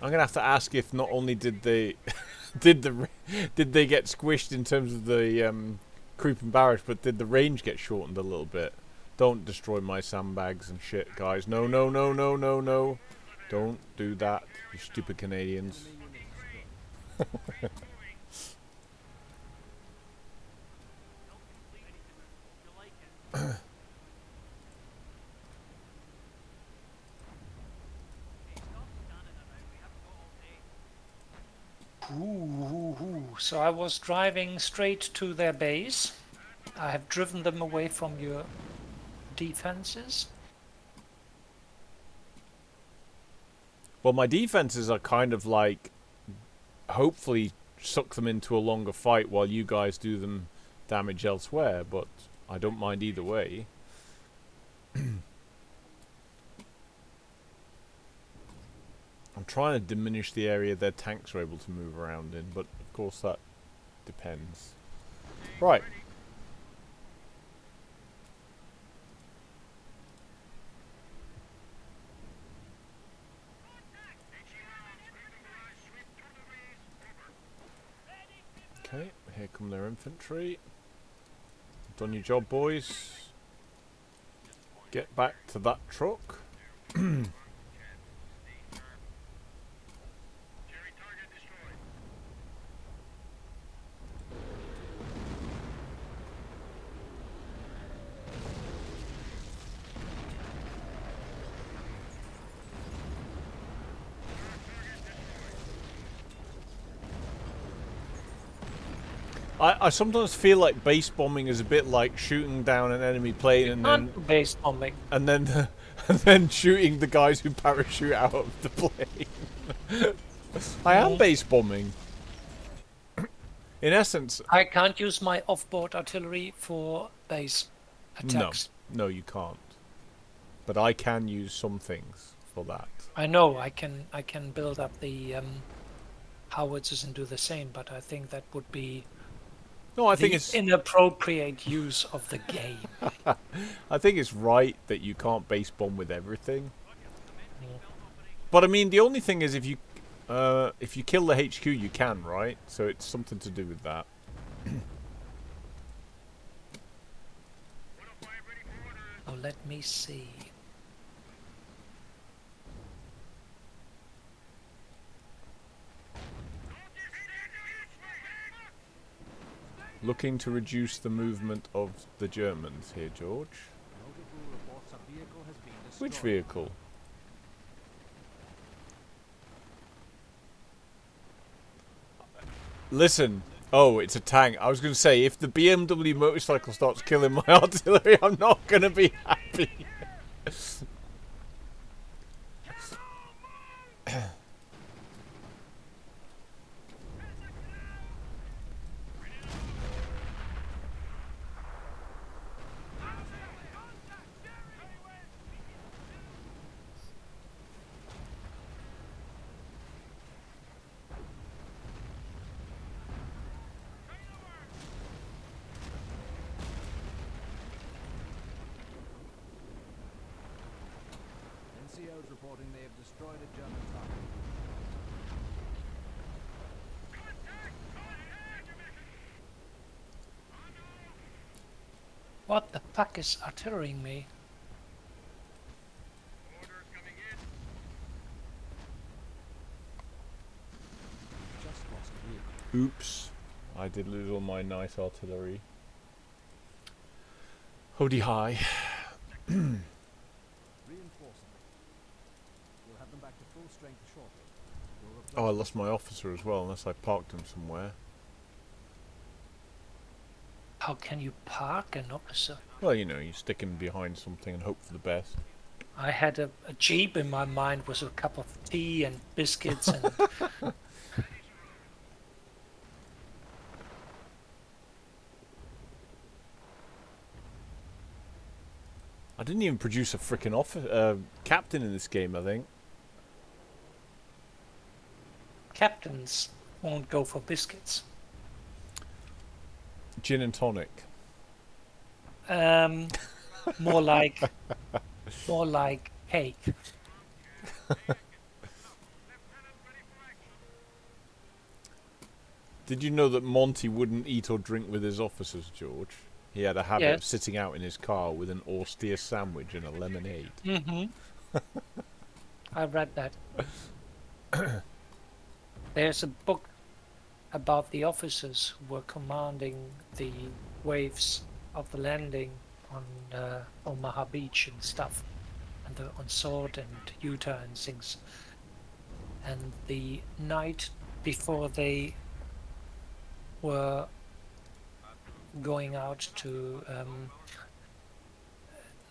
I'm gonna have to ask if not only did they did they get squished in terms of the creeping barrage, but did the range get shortened a little bit? Don't destroy my sandbags and shit, guys. No, no, no, no, no, no. Don't do that, you stupid Canadians. So I was driving straight to their base. I have driven them away from your defenses. Well, my defenses are kind of like, hopefully suck them into a longer fight while you guys do them damage elsewhere, but I don't mind either way. I'm trying to diminish the area their tanks are able to move around in, but of course that depends. Right. Okay, here come their infantry. Done your job, boys. Get back to that truck. I sometimes feel like base bombing is a bit like shooting down an enemy plane and then Not base bombing. and then and then shooting the guys who parachute out of the plane. I am base bombing. In essence, I can't use my off-board artillery for base attacks. no, you can't. But I can use some things for that. I know I can build up the howitzers and do the same, but I think that would be No, I the think it's inappropriate use of the game. I think it's right that you can't base bomb with everything. But I mean, the only thing is if you kill the HQ, you can, right? So it's something to do with that. Oh, let me see. Looking to reduce the movement of the Germans here, George. Multiple reports a vehicle has been destroyed. Which vehicle? Listen. Oh, it's a tank. I was going to say, if the BMW motorcycle starts killing my artillery, I'm not going to be happy. NCOs reporting they have destroyed a German target. What the fuck is artillerying me? Orders coming in. Just lost a vehicle. Oops. I did lose all my nice artillery. Hoody hi. Reinforcing. We'll have them back to full strength shortly. We'll replace Oh, I lost my officer as well, unless I parked him somewhere. How can you park an officer? Well, you know, you stick him behind something and hope for the best. I had a jeep in my mind with a cup of tea and biscuits and I didn't even produce a freaking captain in this game, I think. captains won't go for biscuits. Gin and tonic. More like cake. Did you know that Monty wouldn't eat or drink with his officers, George? He had a habit of Yes. sitting out in his car with an austere sandwich and a lemonade. Mm-hmm. I read that. There's a book about the officers who were commanding the waves of the landing on Omaha Beach and stuff, and on Sword and Utah and things. And the night before they were going out to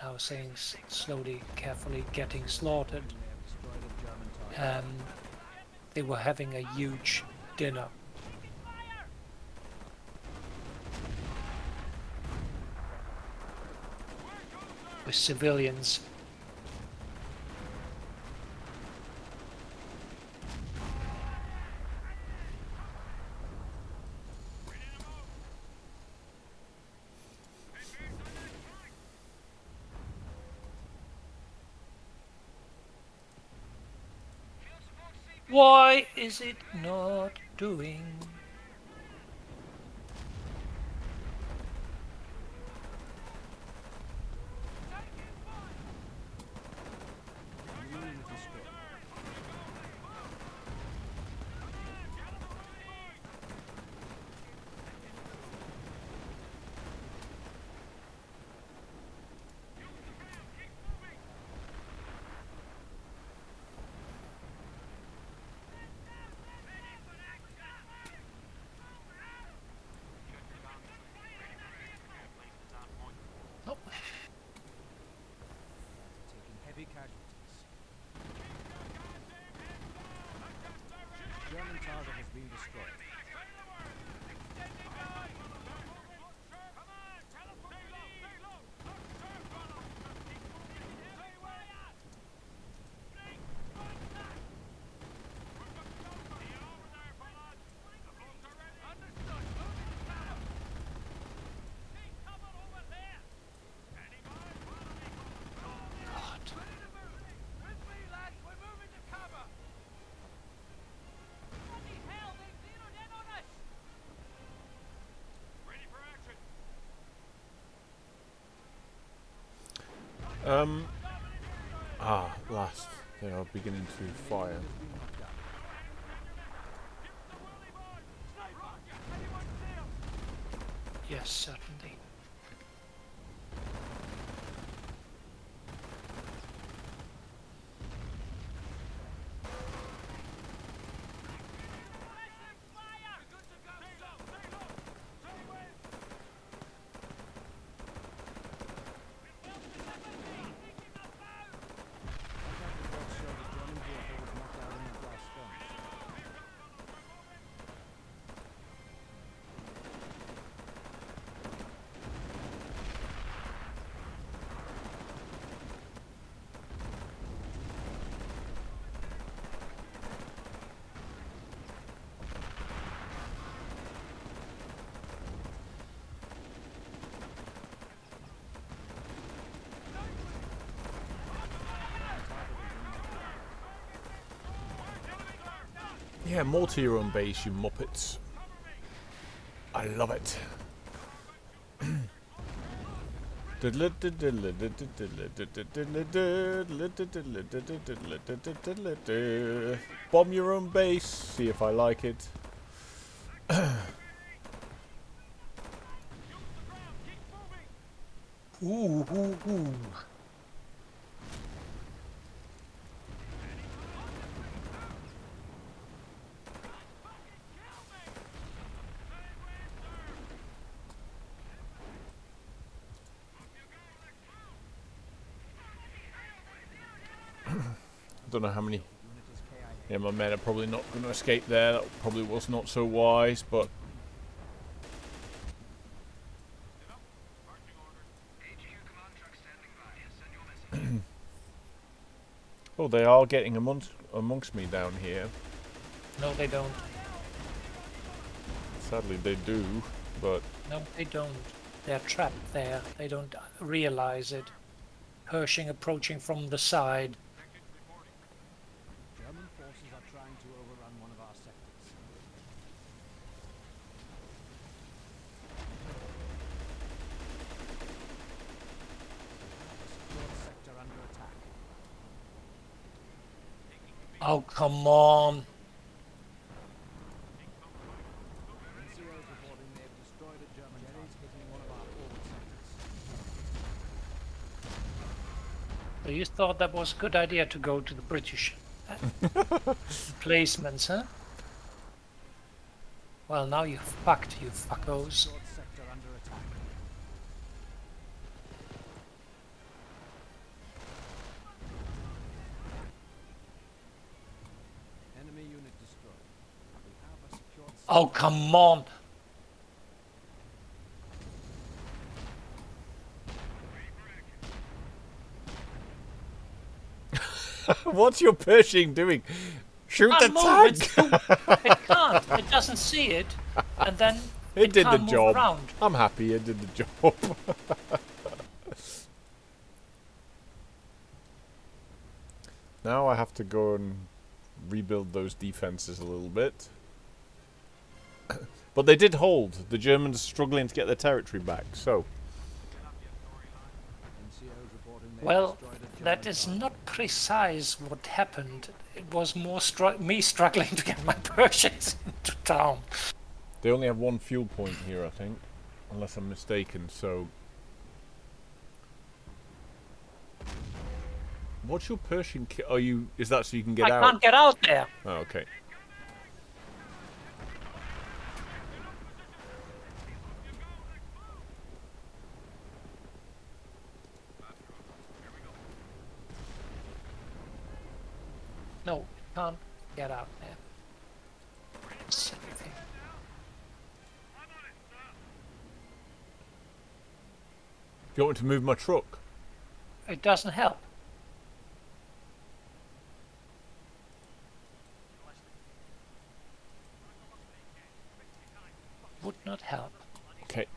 now saying slowly, carefully, getting slaughtered. they have destroyed a German target. They were having a huge dinner. With civilians. Why is it not doing? New unit destroyed. Last. They are beginning to fire. Has been knocked out. Yes, certainly. Contact reports show the German vehicle was knocked out in the blast skirmish. Yeah, more to your own base, you muppets. I love it. Bomb your own base, see if I like it. Ooh, ooh, ooh. Don't know how many. Unit is KIA. Yeah, my men are probably not going to escape there. That probably was not so wise, but oh, they are getting amongst me down here. No, they don't. Sadly, they do, but No, they don't. They're trapped there. They don't realize it. Pershing approaching from the side. German forces are trying to overrun one of our sectors. We have a secured sector under attack. Oh, come on. NCOs reporting they have destroyed a German target hitting one of our forward sectors. So you thought that was a good idea to go to the British placements, huh? Well, now you're fucked, you fuckos. Secured sector under attack. Enemy unit destroyed. We have a secured sector. Oh, come on. what's your Pershing doing? Shoot the Can't move. tank! It can't. It doesn't see it, and then It did the can't move job. around. I'm happy it did the job. Now I have to go and rebuild those defenses a little bit. But they did hold. The Germans are struggling to get their territory back, so... NCOs reporting they Well, destroyed a German that is target. not precise what happened. It was more me struggling to get my Pershings into town. They only have one fuel point here, I think. Unless I'm mistaken, so... What's your Pershing Are you... Is that so you can get I out? can't get out there. Oh, okay. No, it can't get out there. Silly thing. Do you want me to move my truck? It doesn't help. Would not help. Okay.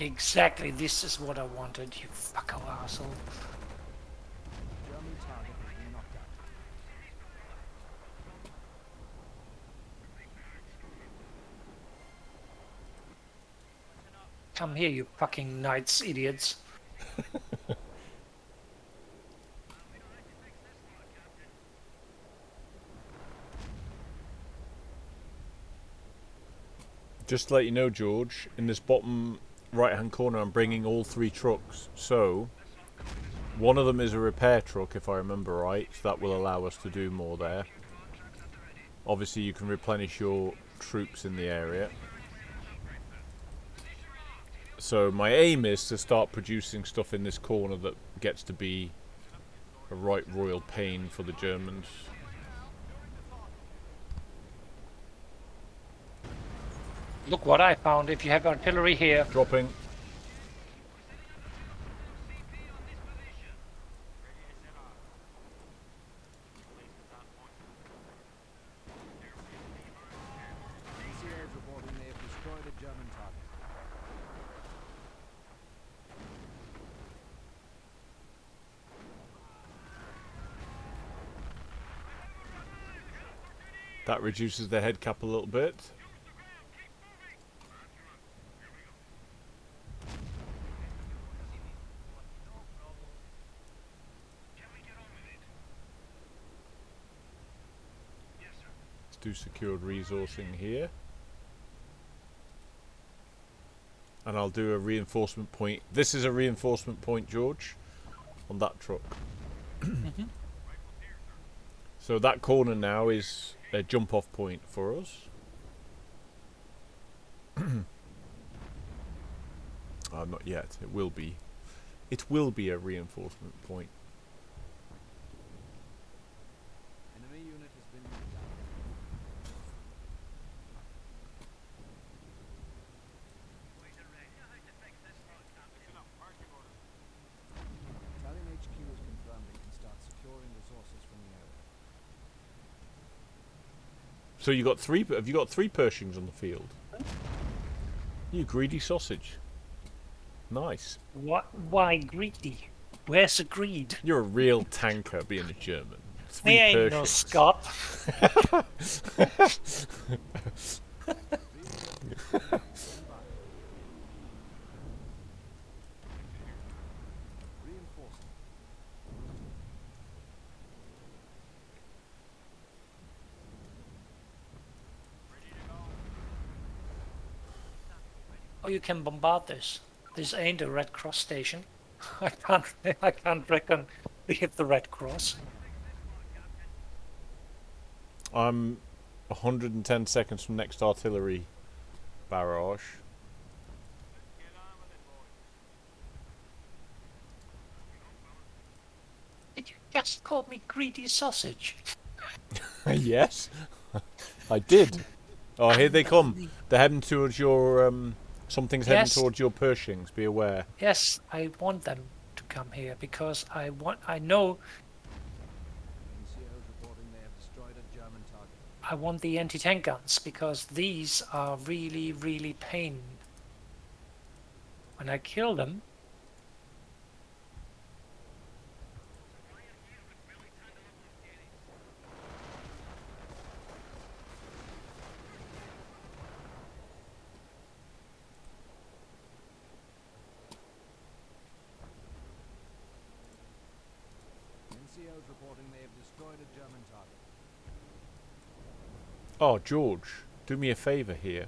Exactly, this is what I wanted, you fucking asshole. German target has been knocked out. Come here, you fucking knights, idiots. Just to let you know, George, in this bottom right-hand corner, I'm bringing all 3 trucks. So, one of them is a repair truck, if I remember right. So that will allow us to do more there. Obviously, you can replenish your troops in the area. So my aim is to start producing stuff in this corner that gets to be a right royal pain for the Germans. Look what I found, if you have artillery here. Dropping. NCOs reporting they have destroyed a German target. That reduces the head cap a little bit. Let's do secured resourcing here. And I'll do a reinforcement point. This is a reinforcement point, George, on that truck. So that corner now is a jump off point for us. Not yet. It will be. It will be a reinforcement point. Enemy unit has been knocked out. Battalion HQ has confirmed they can start securing resources from the area. So you got 3. Have you got 3 Pershings on the field? You greedy sausage. Nice. What? Why greedy? Where's the greed? You're a real tanker being a German. 3 He ain't no Pershings. Scot. Reinforcing. Oh, you can bombard this. This ain't a Red Cross station. I can't reckon we hit the Red Cross. I'm 110 seconds from next artillery barrage. Did you just call me greedy sausage? Yes, I did. Oh, here they come. They're heading towards your. Something's heading Yes. towards your Pershings. Be aware. Yes, I want them to come here because I know NCOs reporting they have destroyed a German target. I want the anti-tank guns because these are really, really pain. When I kill them, NCOs reporting they have destroyed a German target. Oh, George, do me a favour here.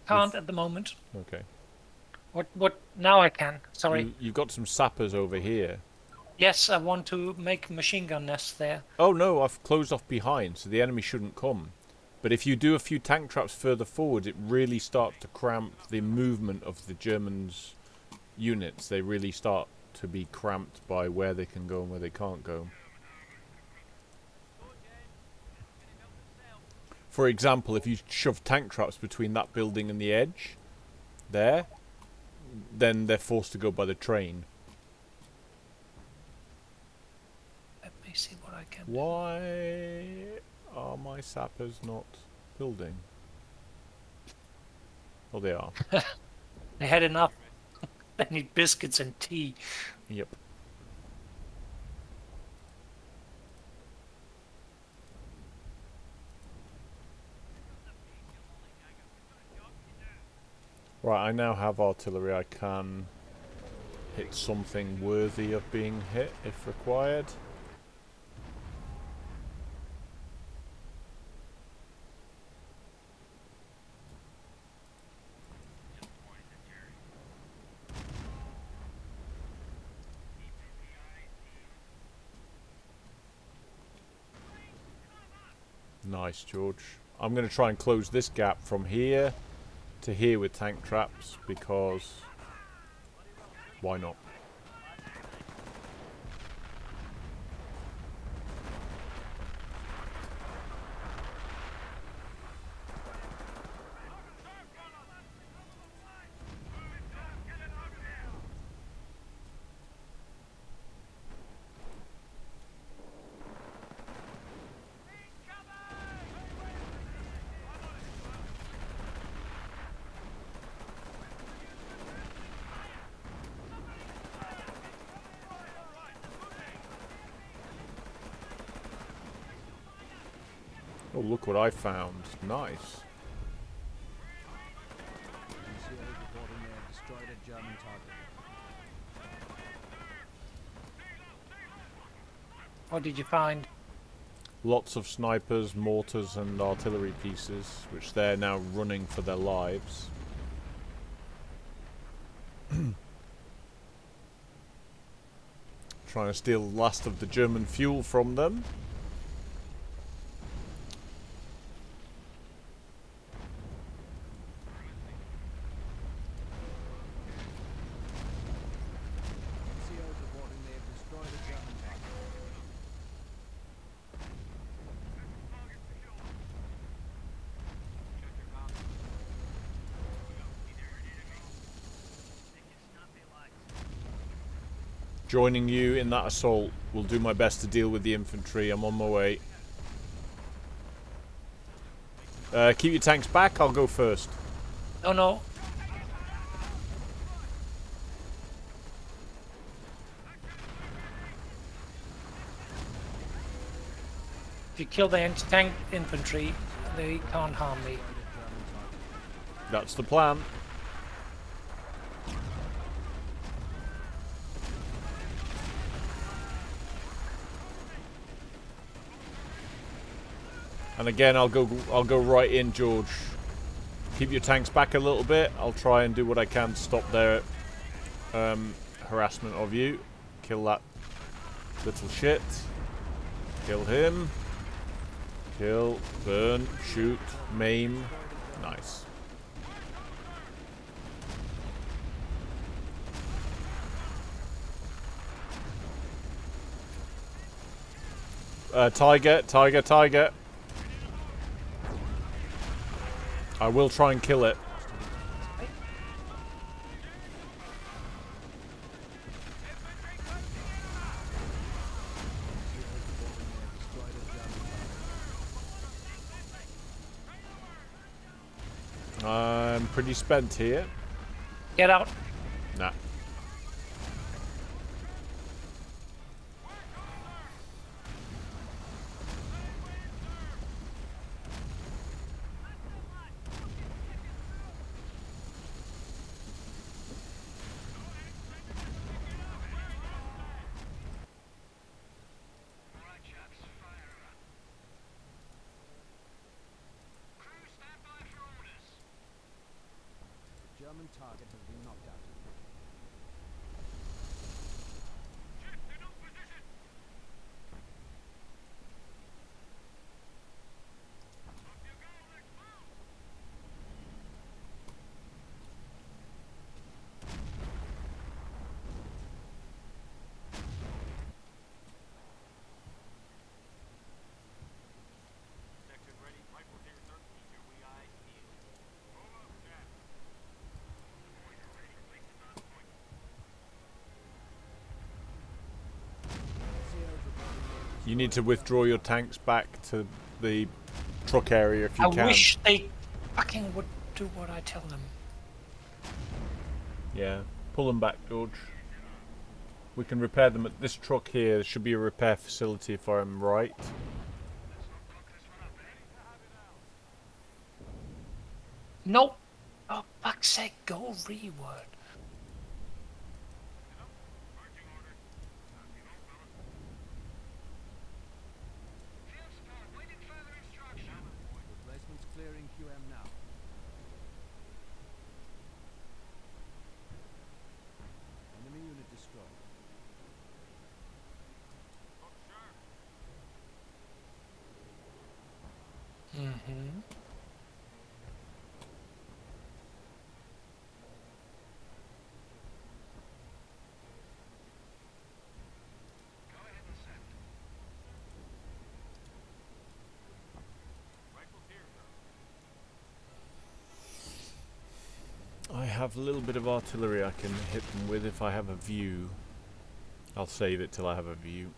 can't at the moment. Okay. What? Now I can. Sorry. You've got some sappers over here. Yes, I want to make machine gun nests there. Oh no, I've closed off behind, so the enemy shouldn't come. But if you do a few tank traps further forward, it really starts to cramp the movement of the Germans' units. They really start to be cramped by where they can go and where they can't go. For example, if you shove tank traps between that building and the edge, there, then they're forced to go by the train. Let me see what I can. Why are my sappers not building? Oh, they are. They had enough. They need biscuits and tea. Yep. Right, I now have artillery. I can hit something worthy of being hit if required. Nice, George. I'm going to try and close this gap from here to here with tank traps because why not? Oh, look what I found. Nice. NCOs reporting they have destroyed a German target. What did you find? Lots of snipers, mortars and artillery pieces, which they're now running for their lives. Trying to steal the last of the German fuel from them. NCOs reporting they have destroyed a German target. Joining you in that assault. Will do my best to deal with the infantry. I'm on my way. Keep your tanks back. I'll go first. Oh no. If you kill the anti-tank infantry, they can't harm me. That's the plan. And again, I'll go right in, George. Keep your tanks back a little bit. I'll try and do what I can to stop their harassment of you. Kill that little shit. Kill him. Kill, burn, shoot, maim. Nice. Tiger, tiger, tiger. I will try and kill it. I'm pretty spent here. Get out. Nah. The German target has been knocked out. You need to withdraw your tanks back to the truck area if you I can. wish they fucking would do what I tell them. Yeah. Pull them back, George. We can repair them at this truck here. There should be a repair facility if I'm right. No! Oh, fuck's sake, go reward. Replacements clearing QM now. Enemy unit destroyed. Mm-hmm. I have a little bit of artillery I can hit them with if I have a view. I'll save it till I have a view.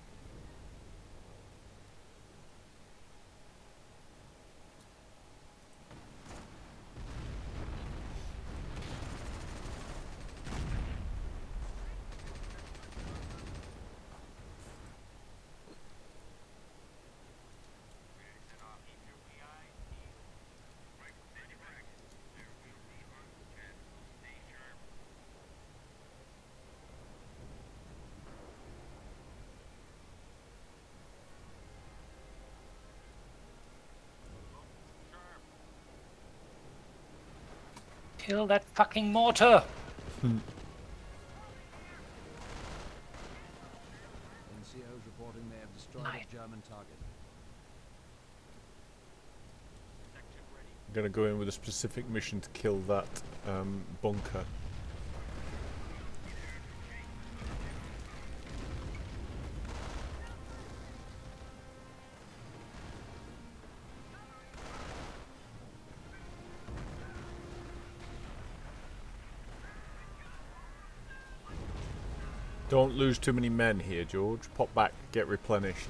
Kill that fucking mortar! NCOs reporting they have destroyed Nice. a German target. I'm going to go in with a specific mission to kill that bunker. Don't lose too many men here, George. Pop back, get replenished.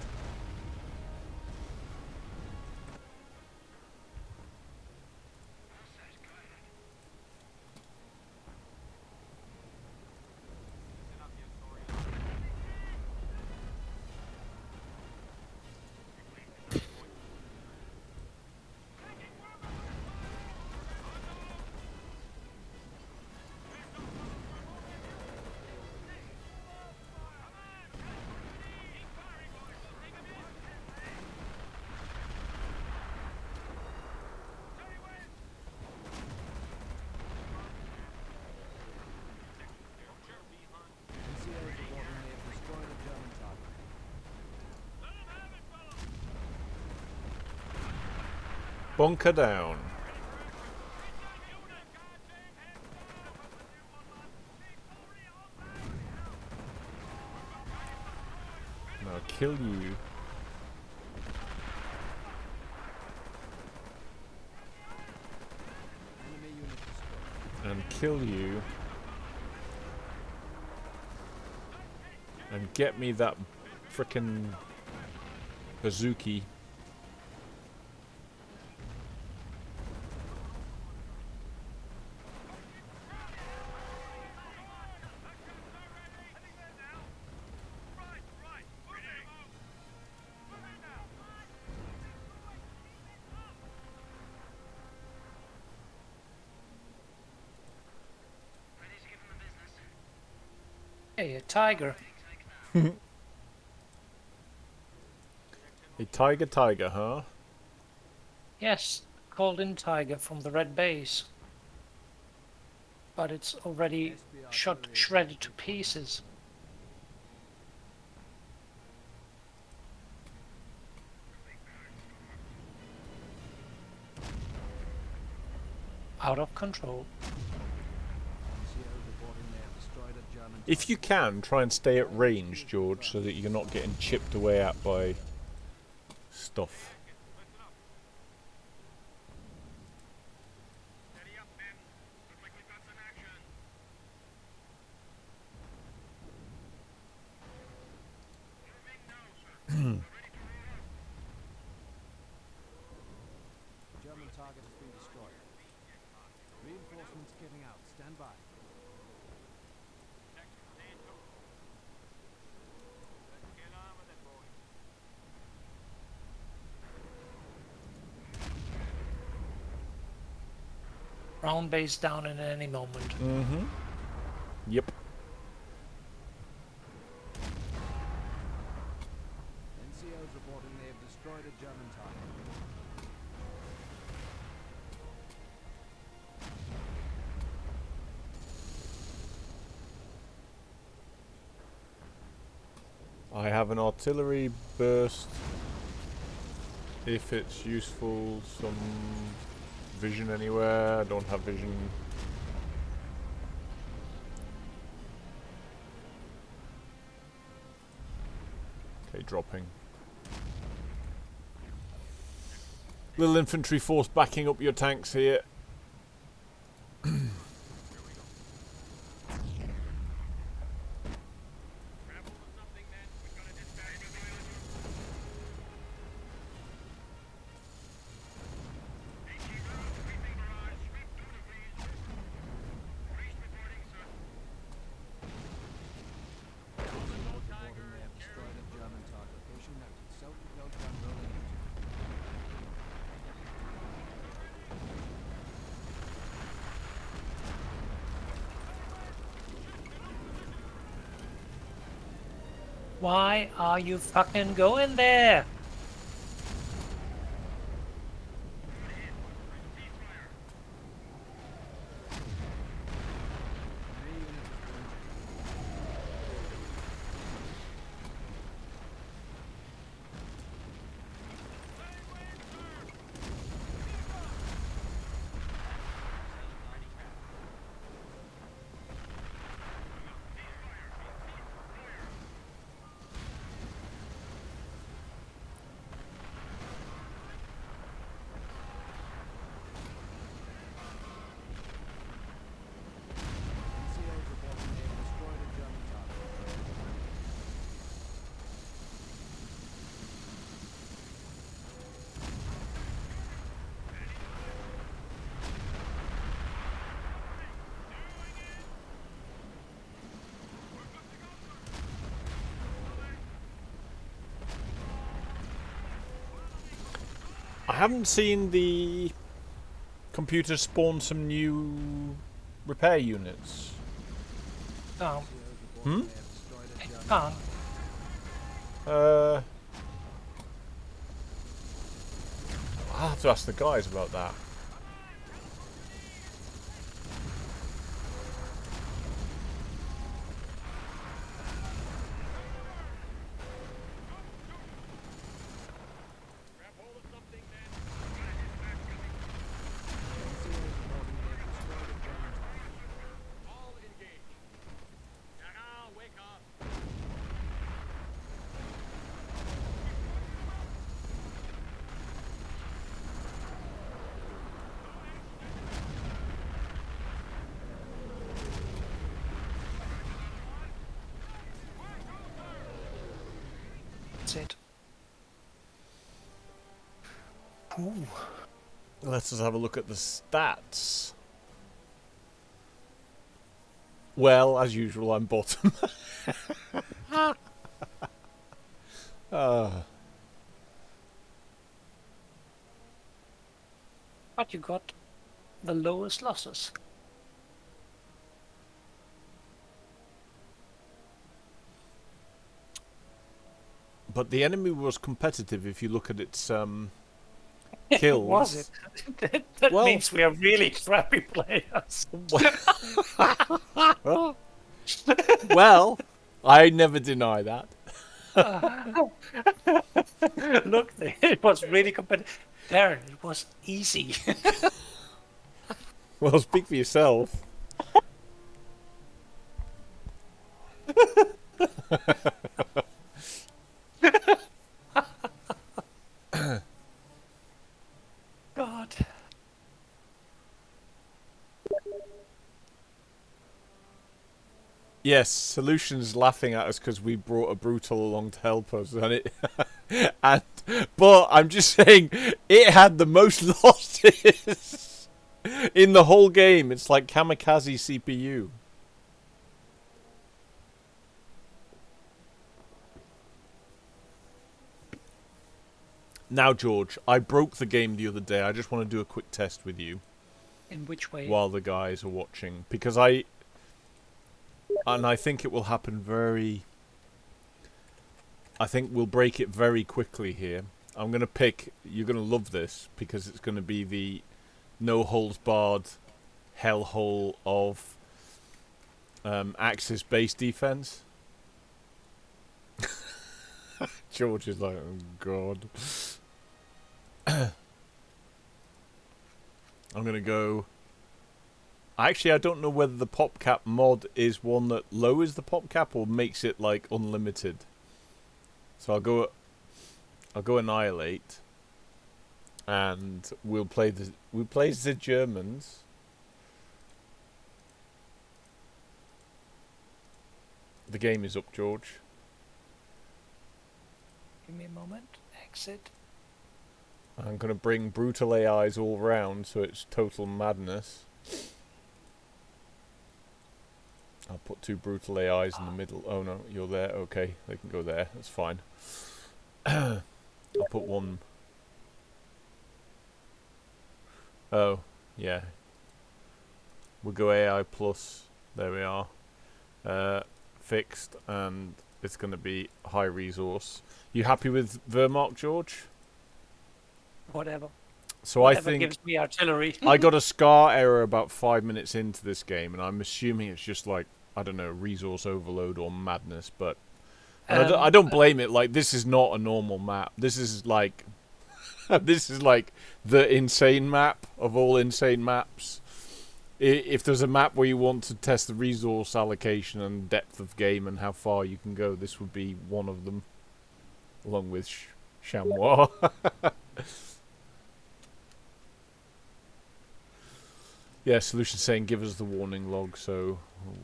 NCOs reporting they have destroyed a German target. Bunker down. Now kill you. Enemy unit destroyed. And kill you. And get me that frickin' bazooki. Hey, a tiger. A tiger, huh? Yes, called in tiger from the red base. But it's already SB shot, artillery shredded to pieces. Out of control. NCOs reporting they have destroyed a German If you can, try and stay at range, George, so that you're not getting chipped away at by stuff. Steady up, men. Looks like we've got some action. Moving now, sir. We're ready to roll out. German target has been destroyed. Reinforcements getting out. Stand by. ground base down in any moment. Mm-hmm. Yep. NCO's reporting they have destroyed a German target. I have an artillery burst. If it's useful, some vision anywhere. I don't have vision. Okay, dropping. Little infantry force backing up your tanks here. Grab hold of something, men. We've got a dispatch available. HE road, sweeping barrage, sweep 2 degrees. Priest reporting, sir. Golden Bow Tiger, Reporting they have carry destroyed a German target. Location noted. Self-propelled gun rolling into. Why are you fucking going there? Enemy unit has been injured. NCO's reporting they have destroyed a German target. I haven't seen the computer spawn some new repair units. No, NCO's reporting Hmm? they have destroyed a German can't. I'll have to ask the guys about that. grab hold of something, men. We've got a dispatch coming. NCO's reporting they have destroyed a German target. All engage. Now, wake up. That's it. Ooh. Let's just have a look at the stats. Well, as usual, I'm bottom. Ah. But you got the lowest losses. But the enemy was competitive if you look at its kills. Was it? that Well- means we are really crappy players. Well, I never deny that. Look, it was really competitive. Darren, it was easy. Well, speak for yourself. God. Yes, Solution's laughing at us because we brought a brutal along to help us, and it. But I'm just saying, it had the most losses in the whole game. It's like kamikaze CPU. Now, George, I broke the game the other day. I just want to do a quick test with you. In which way? while the guys are watching, because I think it will happen very. I think we'll break it very quickly here. I'm gonna pick. You're gonna love this because it's gonna be the no holds barred hellhole of Axis base defense. George is like, oh god. I'm gonna go. Actually, I don't know whether the pop cap mod is one that lowers the pop cap or makes it like unlimited. So I'll go annihilate, and we'll play the Germans. The game is up, George. Give me a moment. Exit. I'm gonna bring brutal AIs all round, so it's total madness. I'll put 2 brutal AIs in the middle. Oh no, you're there. Okay, they can go there. That's fine. I'll put 1. Oh, yeah. We'll go AI plus. There we are. Fixed, and it's going to be high resource. You happy with Wehrmacht, George? Whatever. So Whatever I think gives me artillery. I got a SCAR error about 5 minutes into this game, and I'm assuming it's just like, I don't know, resource overload or madness, but and I don't blame it. Like, this is not a normal map. This is like this is like the insane map of all insane maps. If there's a map where you want to test the resource allocation and depth of game and how far you can go, this would be one of them, along with Chamois. Yeah, Solution saying give us the warning log, so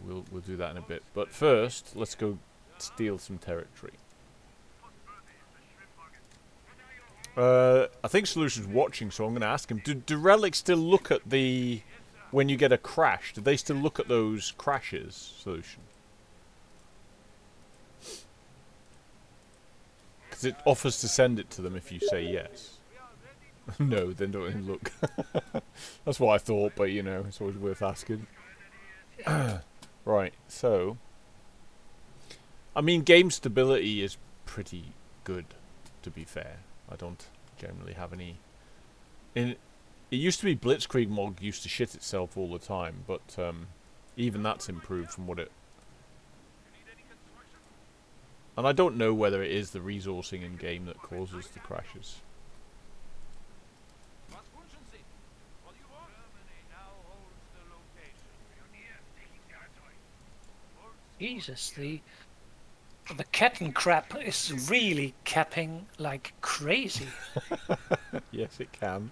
we'll do that in a bit. But first, let's go steal some territory. I think Solution's watching, so I'm going to ask him. Do relics still look at the when you get a crash? Do they still look at those crashes, Solution? Because it offers to send it to them if you say yes. No, they don't even look. That's what I thought, but you know, it's always worth asking. Right, so I mean, game stability is pretty good, to be fair. I don't generally have any. It used to be Blitzkrieg mod used to shit itself all the time, but even that's improved from what it. And I don't know whether it is the resourcing in game that causes the crashes. Jesus, the Kettenkrab is really capping like crazy. Yes, it can.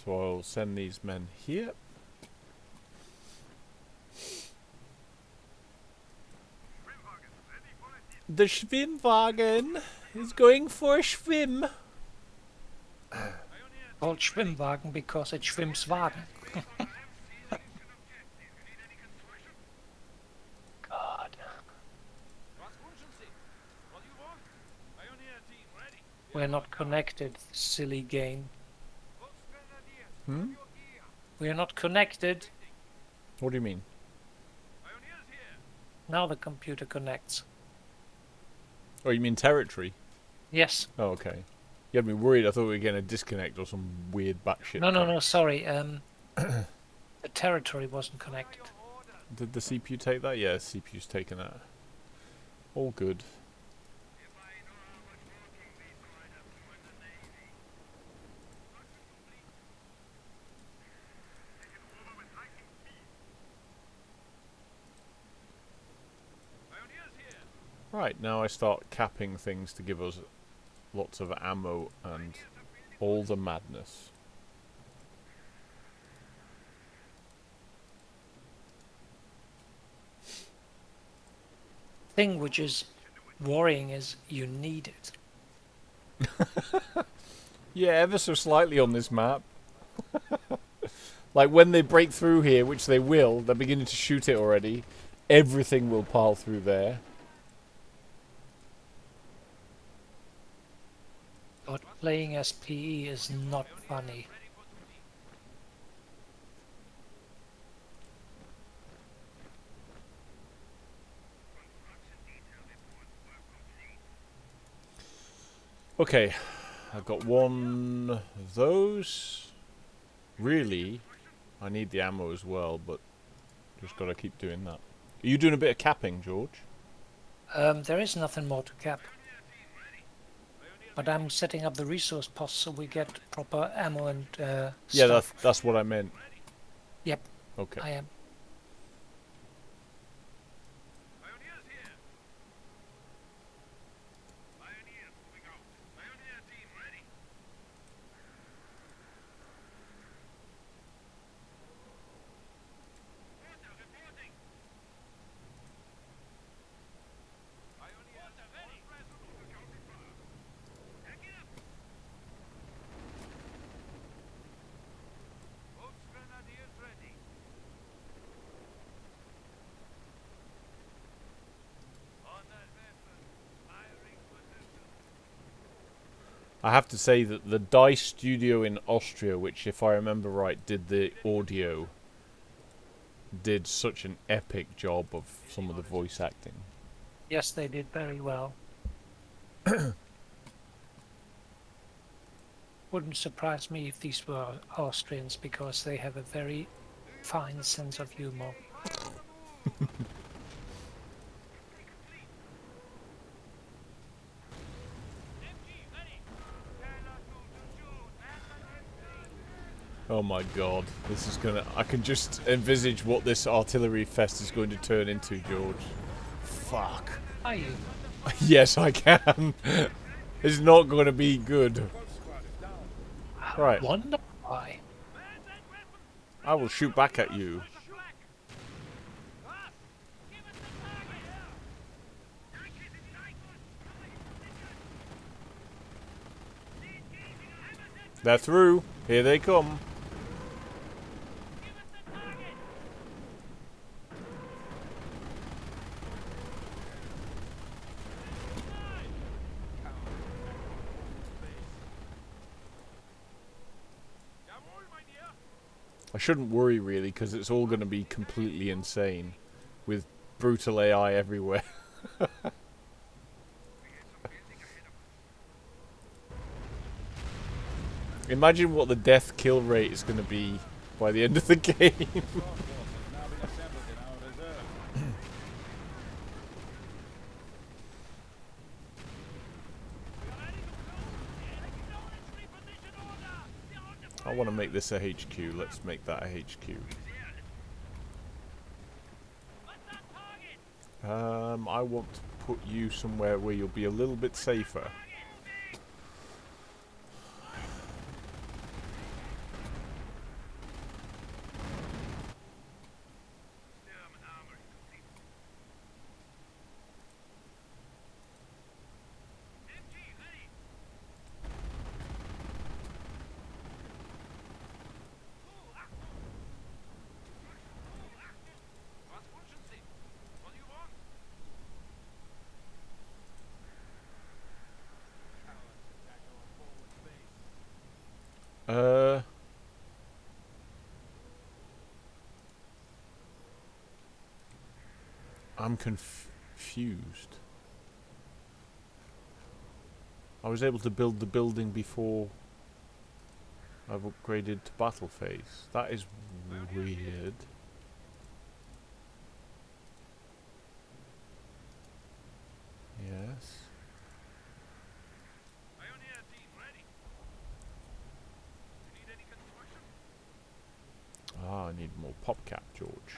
So I'll send these men here. The Schwimmwagen is going for a swim. Called Schwimmwagen because it schwims Wagen. God. We're not connected, silly game. Hmm? We're not connected. What do you mean? Now the computer connects. Oh, you mean territory? Yes. Oh, okay. You had me worried. I thought we were getting a disconnect or some weird batshit. No, sorry. The territory wasn't connected. Did the CPU take that? Yeah, the CPU's taken that. All good. Right, now I start capping things to give us lots of ammo and all the madness. Thing which is worrying is you need it. Yeah, ever so slightly on this map. Like when they break through here, which they will, they're beginning to shoot it already. Everything will pile through there. But playing as PE is not funny. Okay, I've got one of those. Really, I need the ammo as well, but just got to keep doing that. Are you doing a bit of capping, George? There is nothing more to cap. But I'm setting up the resource post so we get proper ammo and Yeah, stuff. that's what I meant. Yep, Okay. I am. Pioneers here. Pioneers moving out. Pioneer team ready. Mortar reporting. Pioneers ready. Resolute accounting fire. Tack it up. Both grenadiers ready. On that weapon. Firing position. I have to say that the Dice Studio in Austria, which, if I remember right, did the audio, did such an epic job of some of the voice acting. Yes, they did very well. Wouldn't surprise me if these were Austrians because they have a very fine sense of humor. MG ready. Taylor to shoot. Oh my god, this is gonna... I can just envisage what this artillery fest is going to turn into, George. Fuck. Are you? Yes, I can. It's not going to be good. Right. Wonder why. I will shoot back at you. They're through. Here they come. I shouldn't worry really, because it's all going to be completely insane, with brutal AI everywhere. Imagine what the death kill rate is going to be by the end of the game. I want to make this a HQ. Let's make that a HQ. I want to put you somewhere where you'll be a little bit safer. I'm confused. I was able to build the building before I've upgraded to battle phase. That is weird. Yes. Pioneer team ready. You need any construction? Ah, I need more PopCap, George.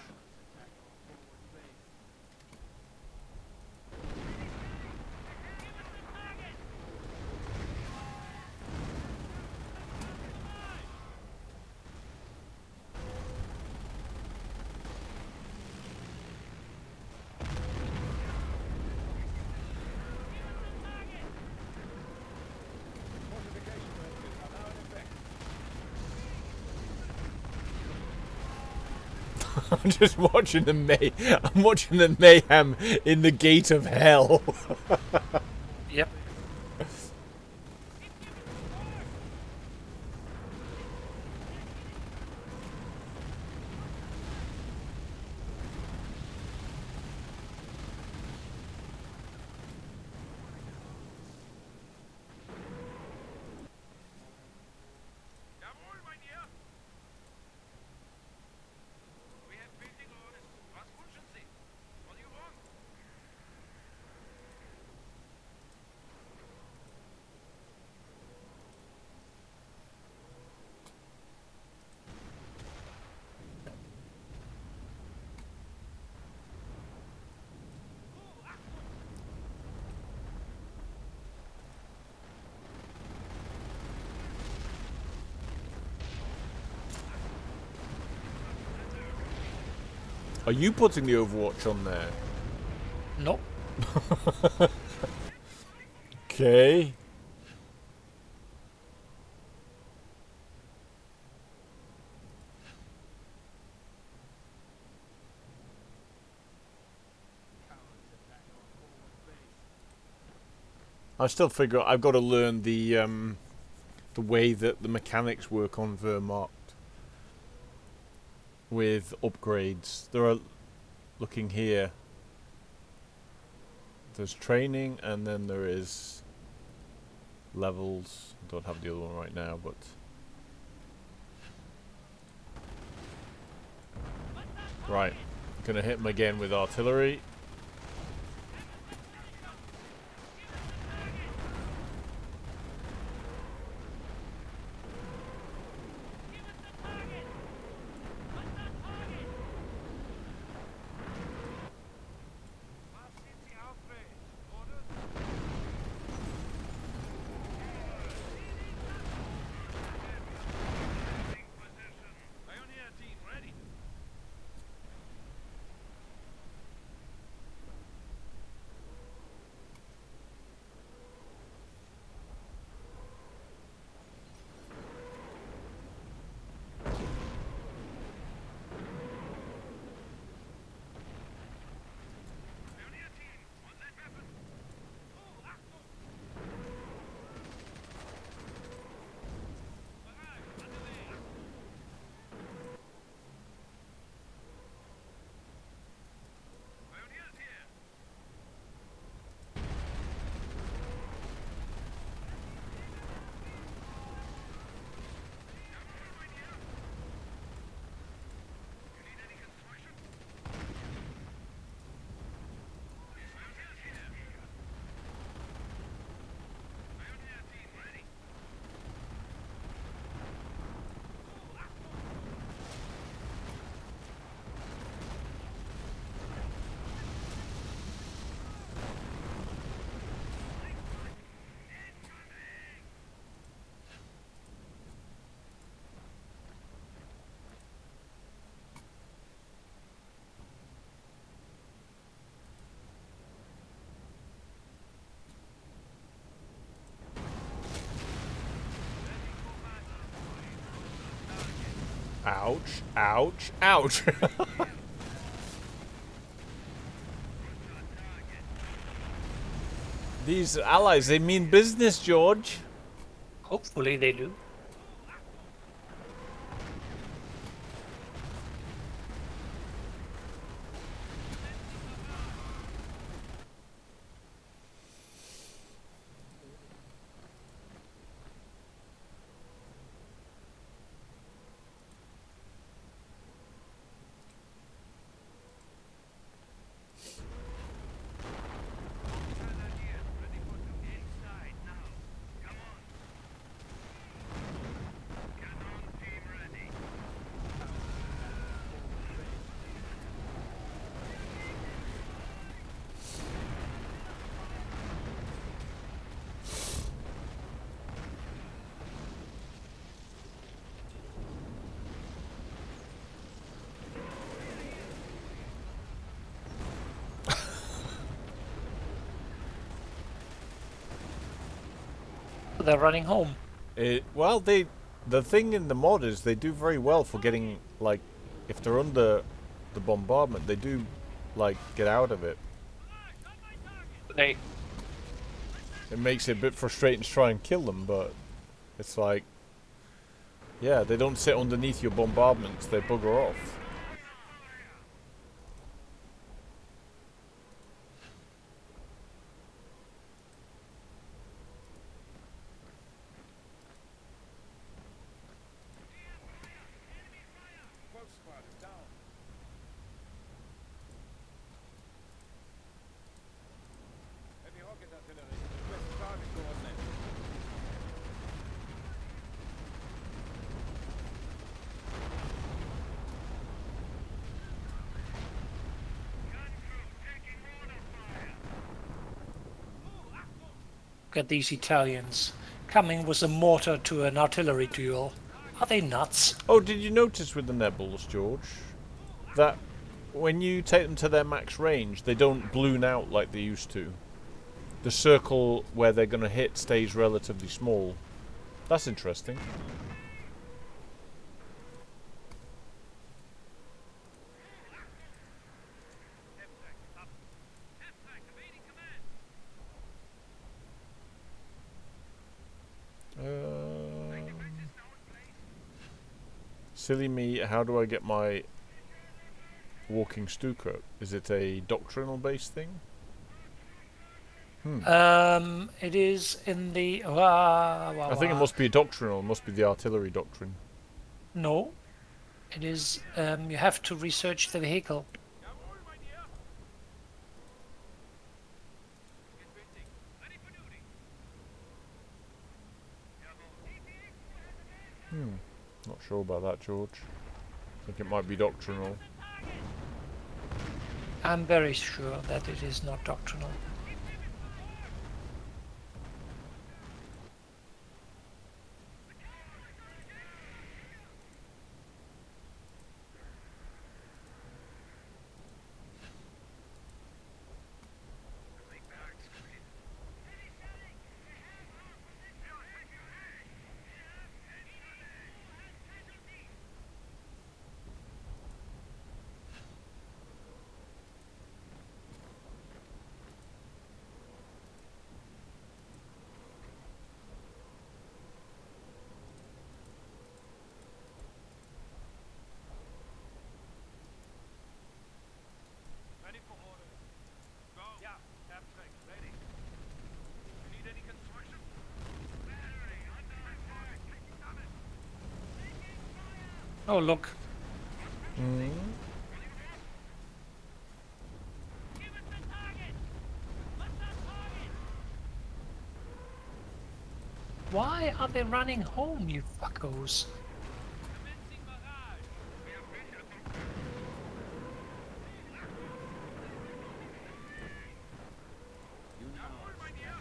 I'm just watching the I'm watching the mayhem in the gate of hell. Yep. Jawohl, mein Herr. We have building orders. Was wünschen Sie? What do you want? Are you putting the Overwatch on there? Nope. Okay. I still figure I've got to learn the way that the mechanics work on Wehrmacht with upgrades. There are, looking here, there's training and then there is levels. I don't have the other one right now, but right, gonna hit him again with artillery. Was sind Sie aufrecht? Orders? Taking position. Pioneer team ready. Pioneer team, on that weapon. Oh, Achtung! Bereit, underway. Pioneers here. Jawohl, mein Herr. You need any construction? Pioneers here. Pioneer team ready. Oh, Achtung! Incoming! Ouch, ouch, ouch. These allies, they mean business, George. Hopefully they do. Grenadiers ready for the inside now. Come on. Cannon team ready. They're running home. Well, the thing in the mod is they do very well for getting, like, if they're under the bombardment. They do, like, get out of it. They It makes it a bit frustrating to try and kill them, but it's like, yeah, they don't sit underneath your bombardments. They bugger off. Close spotted. Down. Heavy rocket artillery. Request target coordinates. look at these Italians coming with a mortar to an artillery duel. Are they nuts? Oh, did you notice with the Nebels, George, that when you take them to their max range, they don't balloon out like they used to? The circle where they're going to hit stays relatively small. That's interesting. Silly me, how do I get my walking Stuka? Is it a doctrinal based thing? It is in the. I think it must be doctrinal, it must be the artillery doctrine. No, it is. You have to research the vehicle. Jawohl, mein Herr. Get busy. Ready for duty. Jawohl. Not sure about that, George. I think it might be doctrinal. I'm very sure that it is not doctrinal. Ready for orders. Go. Yeah, Captain. Ready. You need any construction? Battery, under attack. Taking damage. Oh, look. Give us the target. What's the target? Why are they running home, you fuckos? Commencing barrage. We have visual. Jawohl, mein Herr.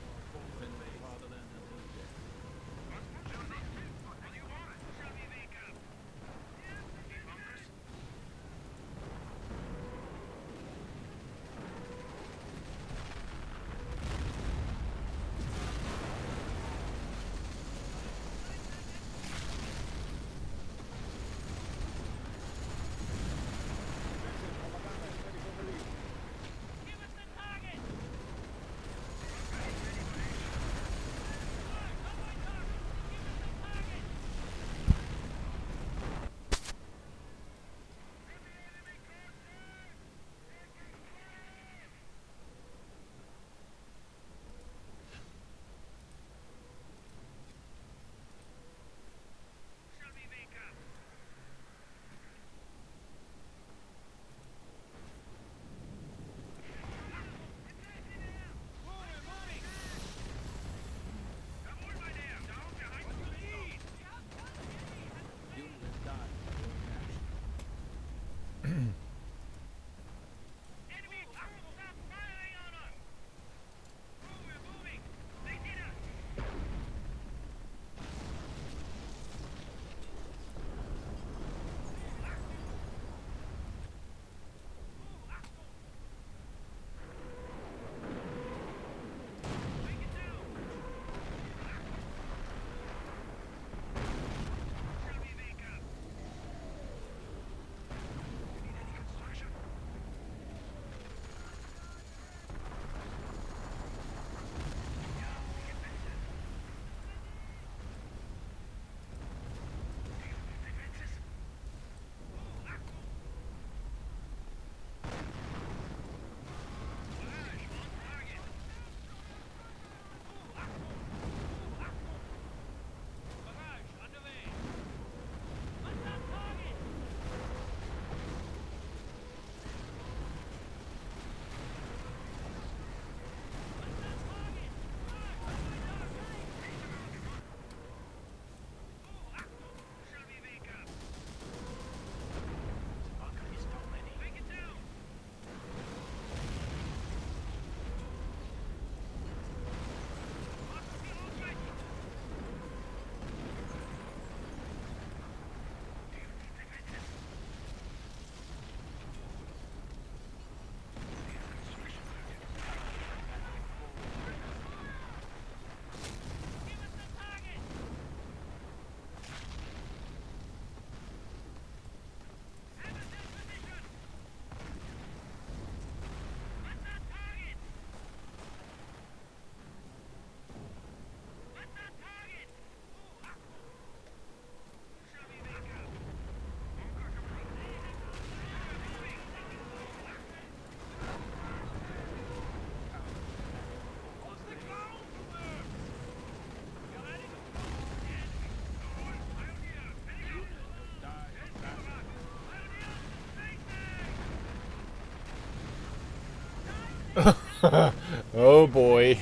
Oh boy.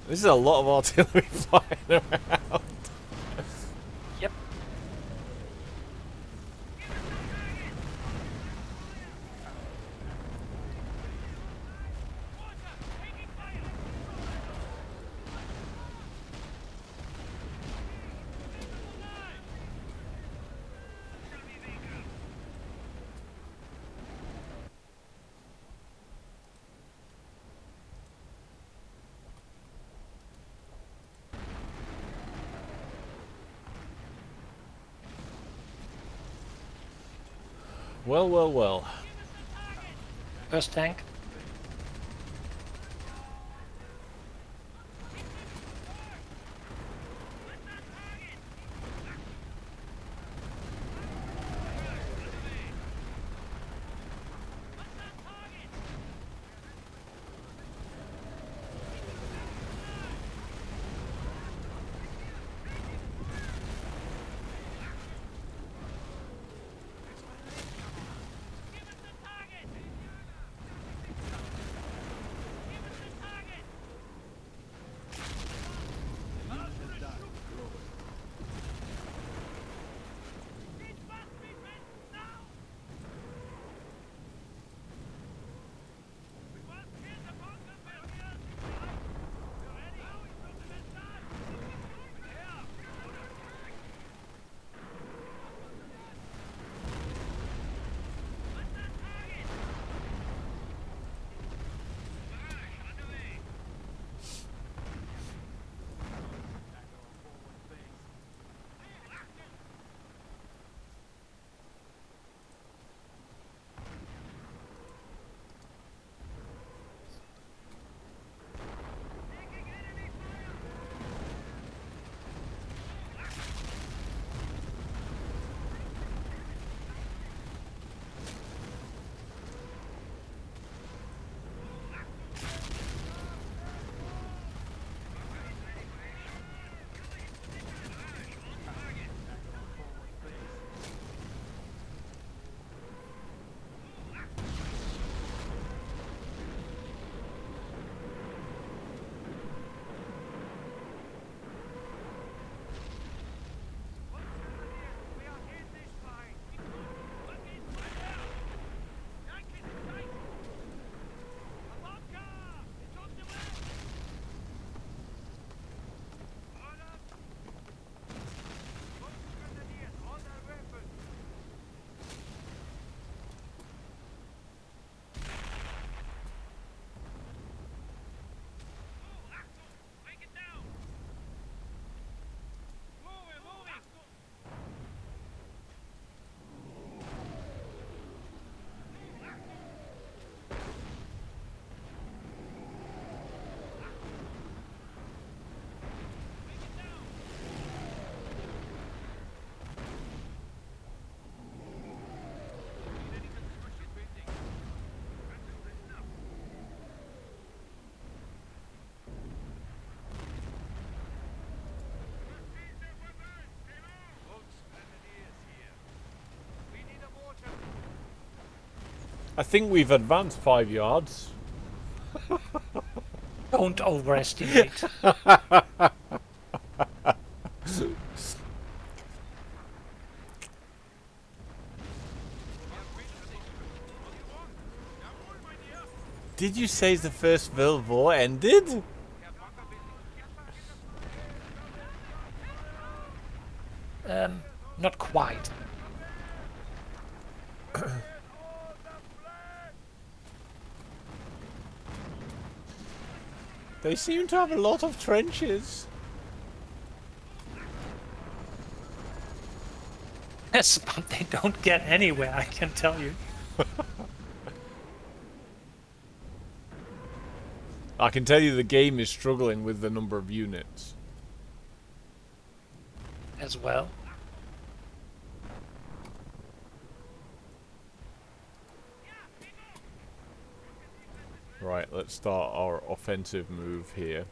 This is a lot of artillery flying around. Yep. Well, well, well. First tank. I think we've advanced 5 yards. Don't overestimate. Did you say the First World War ended? Not quite. They seem to have a lot of trenches. Yes, but they don't get anywhere, I can tell you. I can tell you the game is struggling with the number of units. As well. Right, let's start our offensive move here.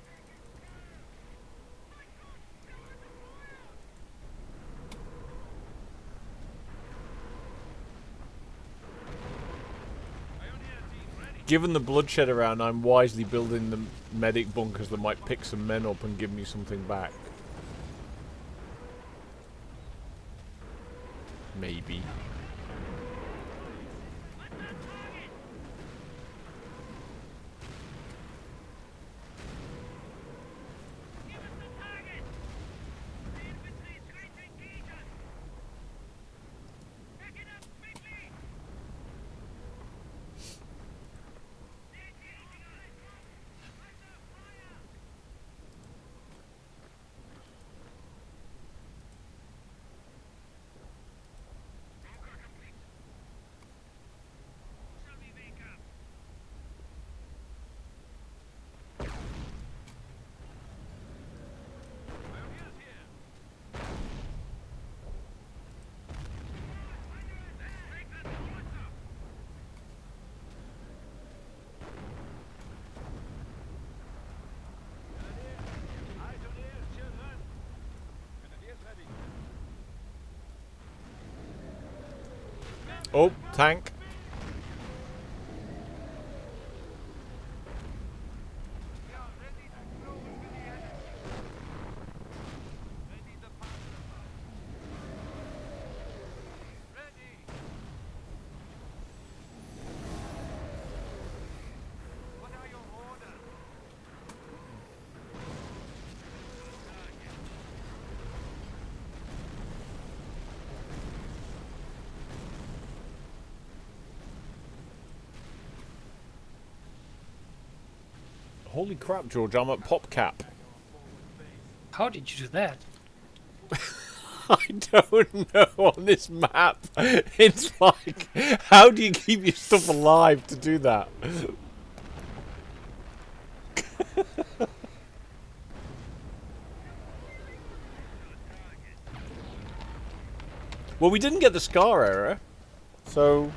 Given the bloodshed around, I'm wisely building the medic bunkers that might pick some men up and give me something back. Maybe. Oh, tank. Holy crap, George, I'm at pop cap. How did you do that? I don't know on this map. It's like, how do you keep your stuff alive to do that? Well, we didn't get the scar error, so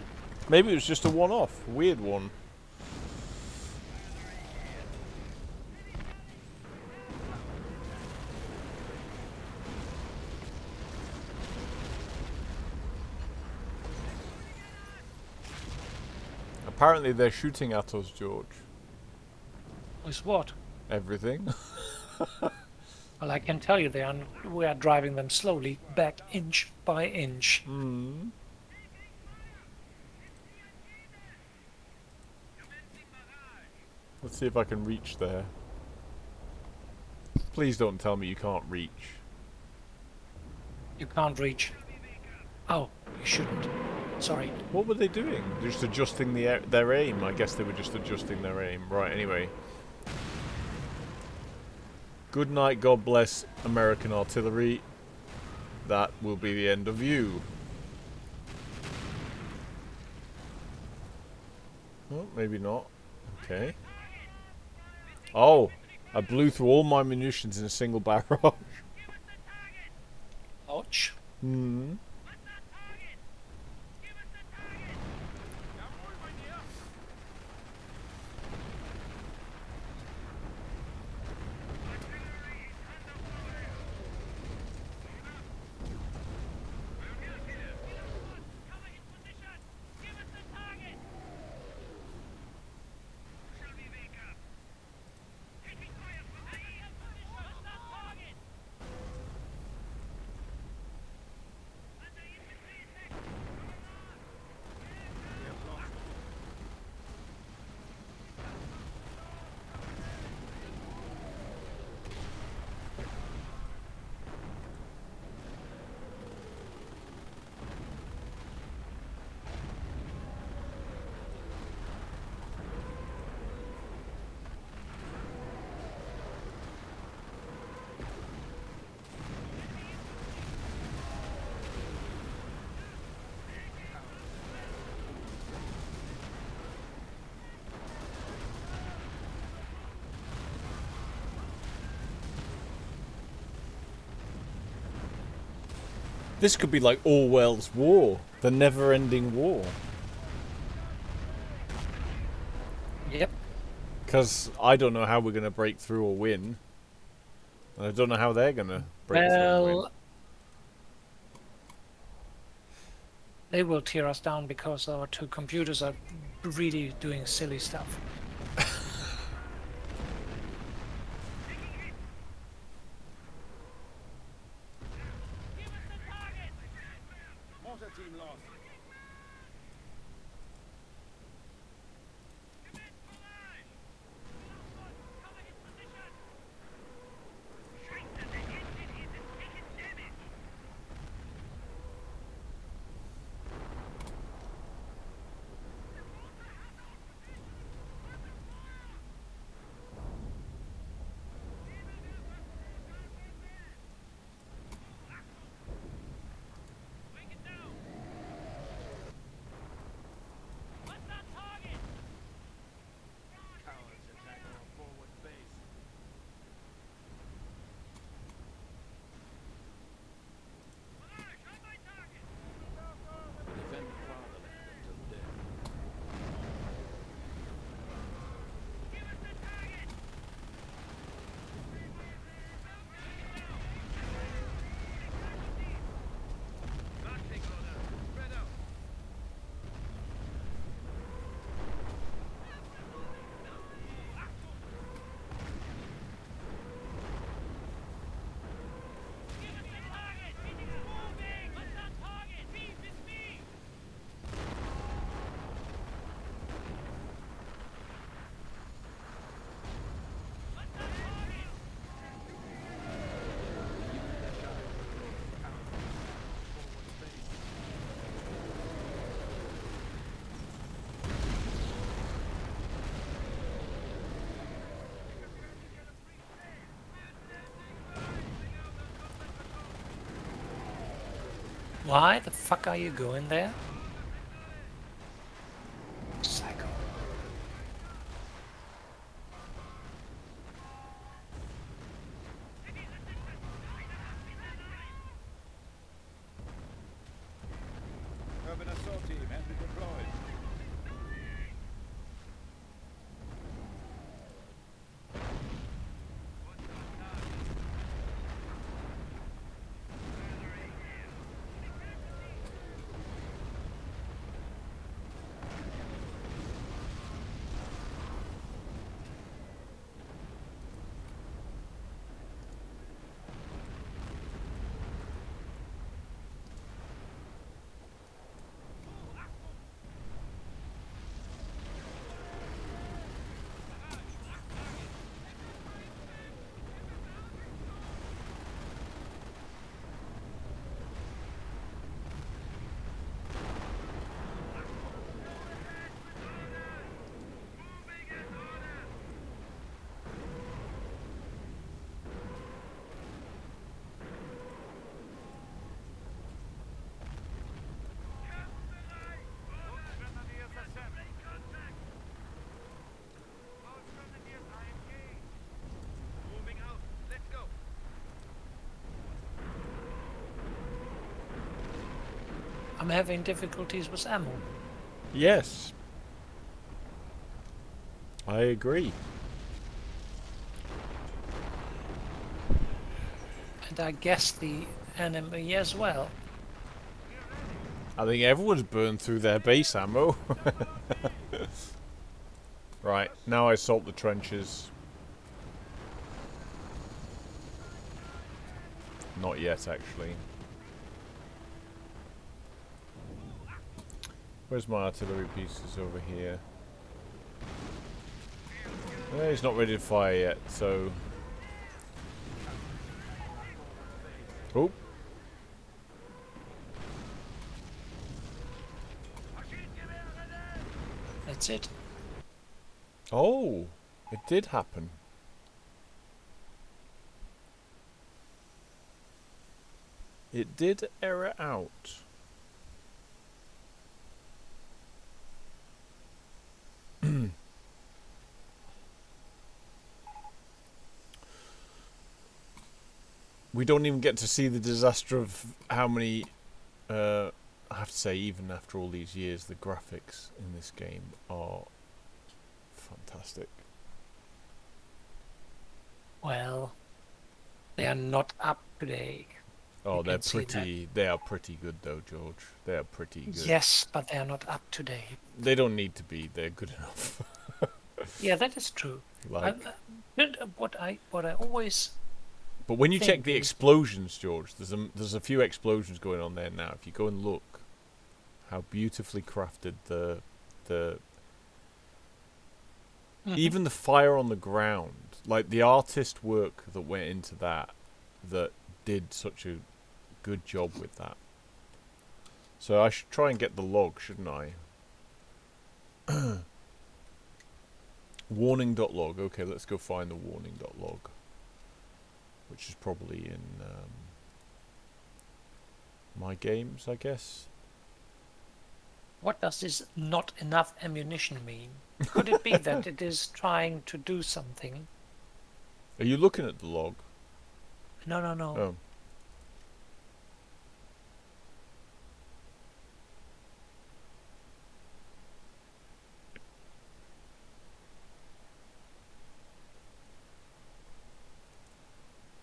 maybe it was just a one-off, weird one. Apparently they're shooting at us, George. With what? Everything. Well, I can tell you we are driving them slowly back inch by inch. Hmm. Let's see if I can reach there. Please don't tell me you can't reach. You can't reach. Oh, you shouldn't. Sorry. What were they doing? Just adjusting their aim. I guess they were just adjusting their aim. Right, anyway. Good night, God bless American artillery. That will be the end of you. Oh, maybe not. Okay. Oh, I blew through all my munitions in a single barrage. Ouch. Hmm. This could be like Orwell's war, the never-ending war. Yep. Because I don't know how we're going to break through or win. And I don't know how they're going to break through and win. Well, they will tear us down because our two computers are really doing silly stuff. Mortar team lost. Cowards attack our forward base. Defend fatherland until death. Why the fuck are you going there? Psycho. Urban assault team entry deployed. I'm having difficulties with ammo. Yes. I agree. And I guess the enemy as well. I think everyone's burned through their base ammo. Right, now I assault the trenches. Not yet, actually. Where's my artillery pieces over here? He's not ready to fire yet, so... Oh! That's it. Oh! It did happen. It did error out. We don't even get to see the disaster of how many... I have to say, even after all these years, the graphics in this game are fantastic. Well, they are not up today. Oh, You they're can see that. pretty. They are pretty good, though, George. They are pretty good. Yes, but they are not up to date. They don't need to be. They're good enough. Yeah, that is true. Like, What I always but when you check think the is explosions, George, there's a few explosions going on there now. If you go and look, how beautifully crafted the Mhm. even the fire on the ground, like the artist work that went into that did such a good job with that. So I should try and get the log, shouldn't I? Warning.log. Okay, let's go find the warning.log, which is probably in my games, I guess. What does this not enough ammunition mean? Could it be that it is trying to do something? Are you looking at the log? No, no, no. Oh.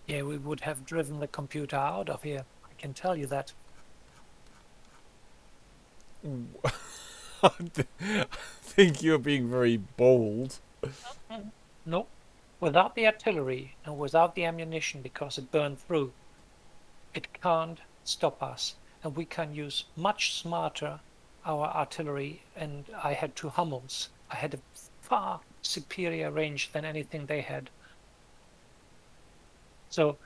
Yeah, we would have driven the computer out of here. I can tell you that. I think you're being very bold. No, without the artillery and without the ammunition, because it burned through, it can't stop us. And we can use much smarter our artillery. And I had 2 Hummels. I had a far superior range than anything they had. So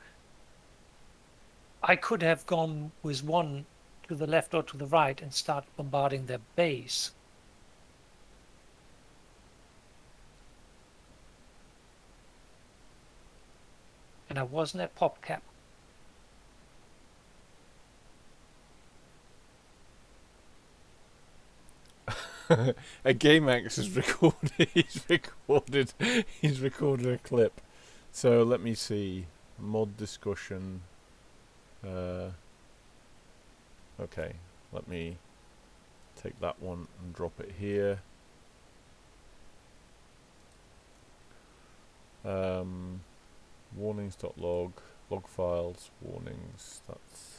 I could have gone with one to the left or to the right and start bombarding their base. And I wasn't at PopCap. A GameX has recorded. He's recorded a clip. So let me see. Mod discussion. Okay, let me take that one and drop it here. Warnings.log, log files, warnings. That's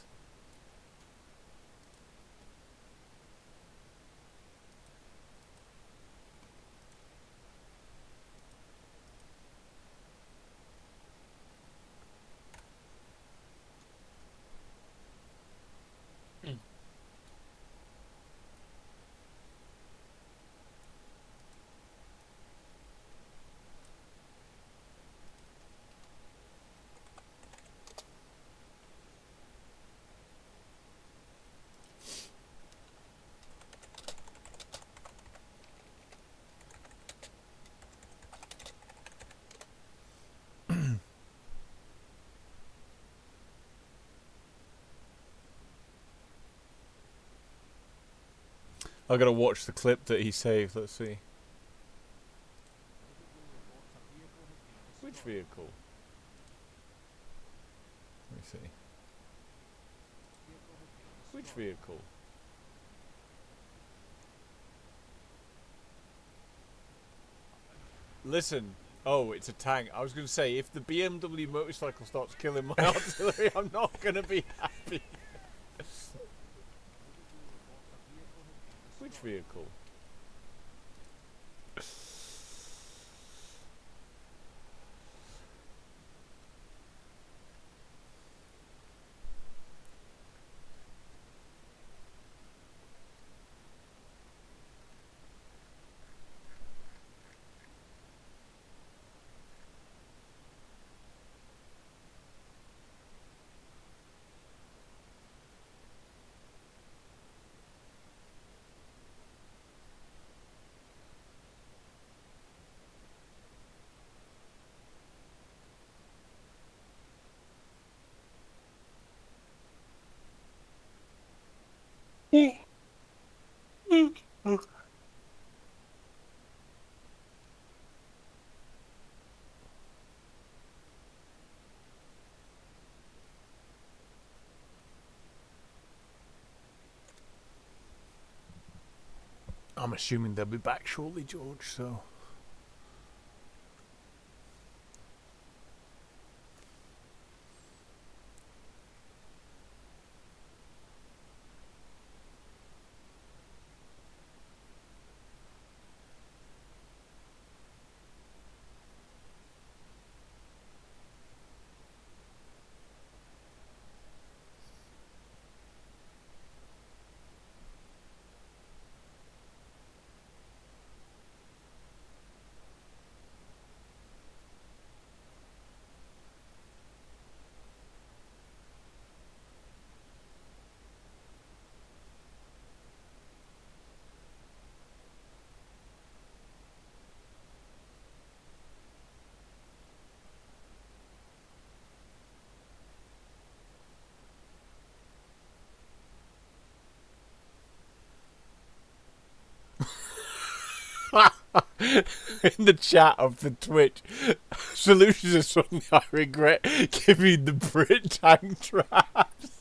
I gotta watch the clip that he saved. Let's see. Which vehicle? Let me see. Which vehicle? Listen. Oh, it's a tank. I was going to say, if the BMW motorcycle starts killing my artillery, I'm not going to be happy. Which vehicle? I'm assuming they'll be back shortly, George, so... in the chat of the Twitch. Solutions are something I regret giving the Brit tank traps.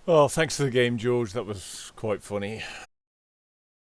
Oh, thanks for the game, George. That was quite funny.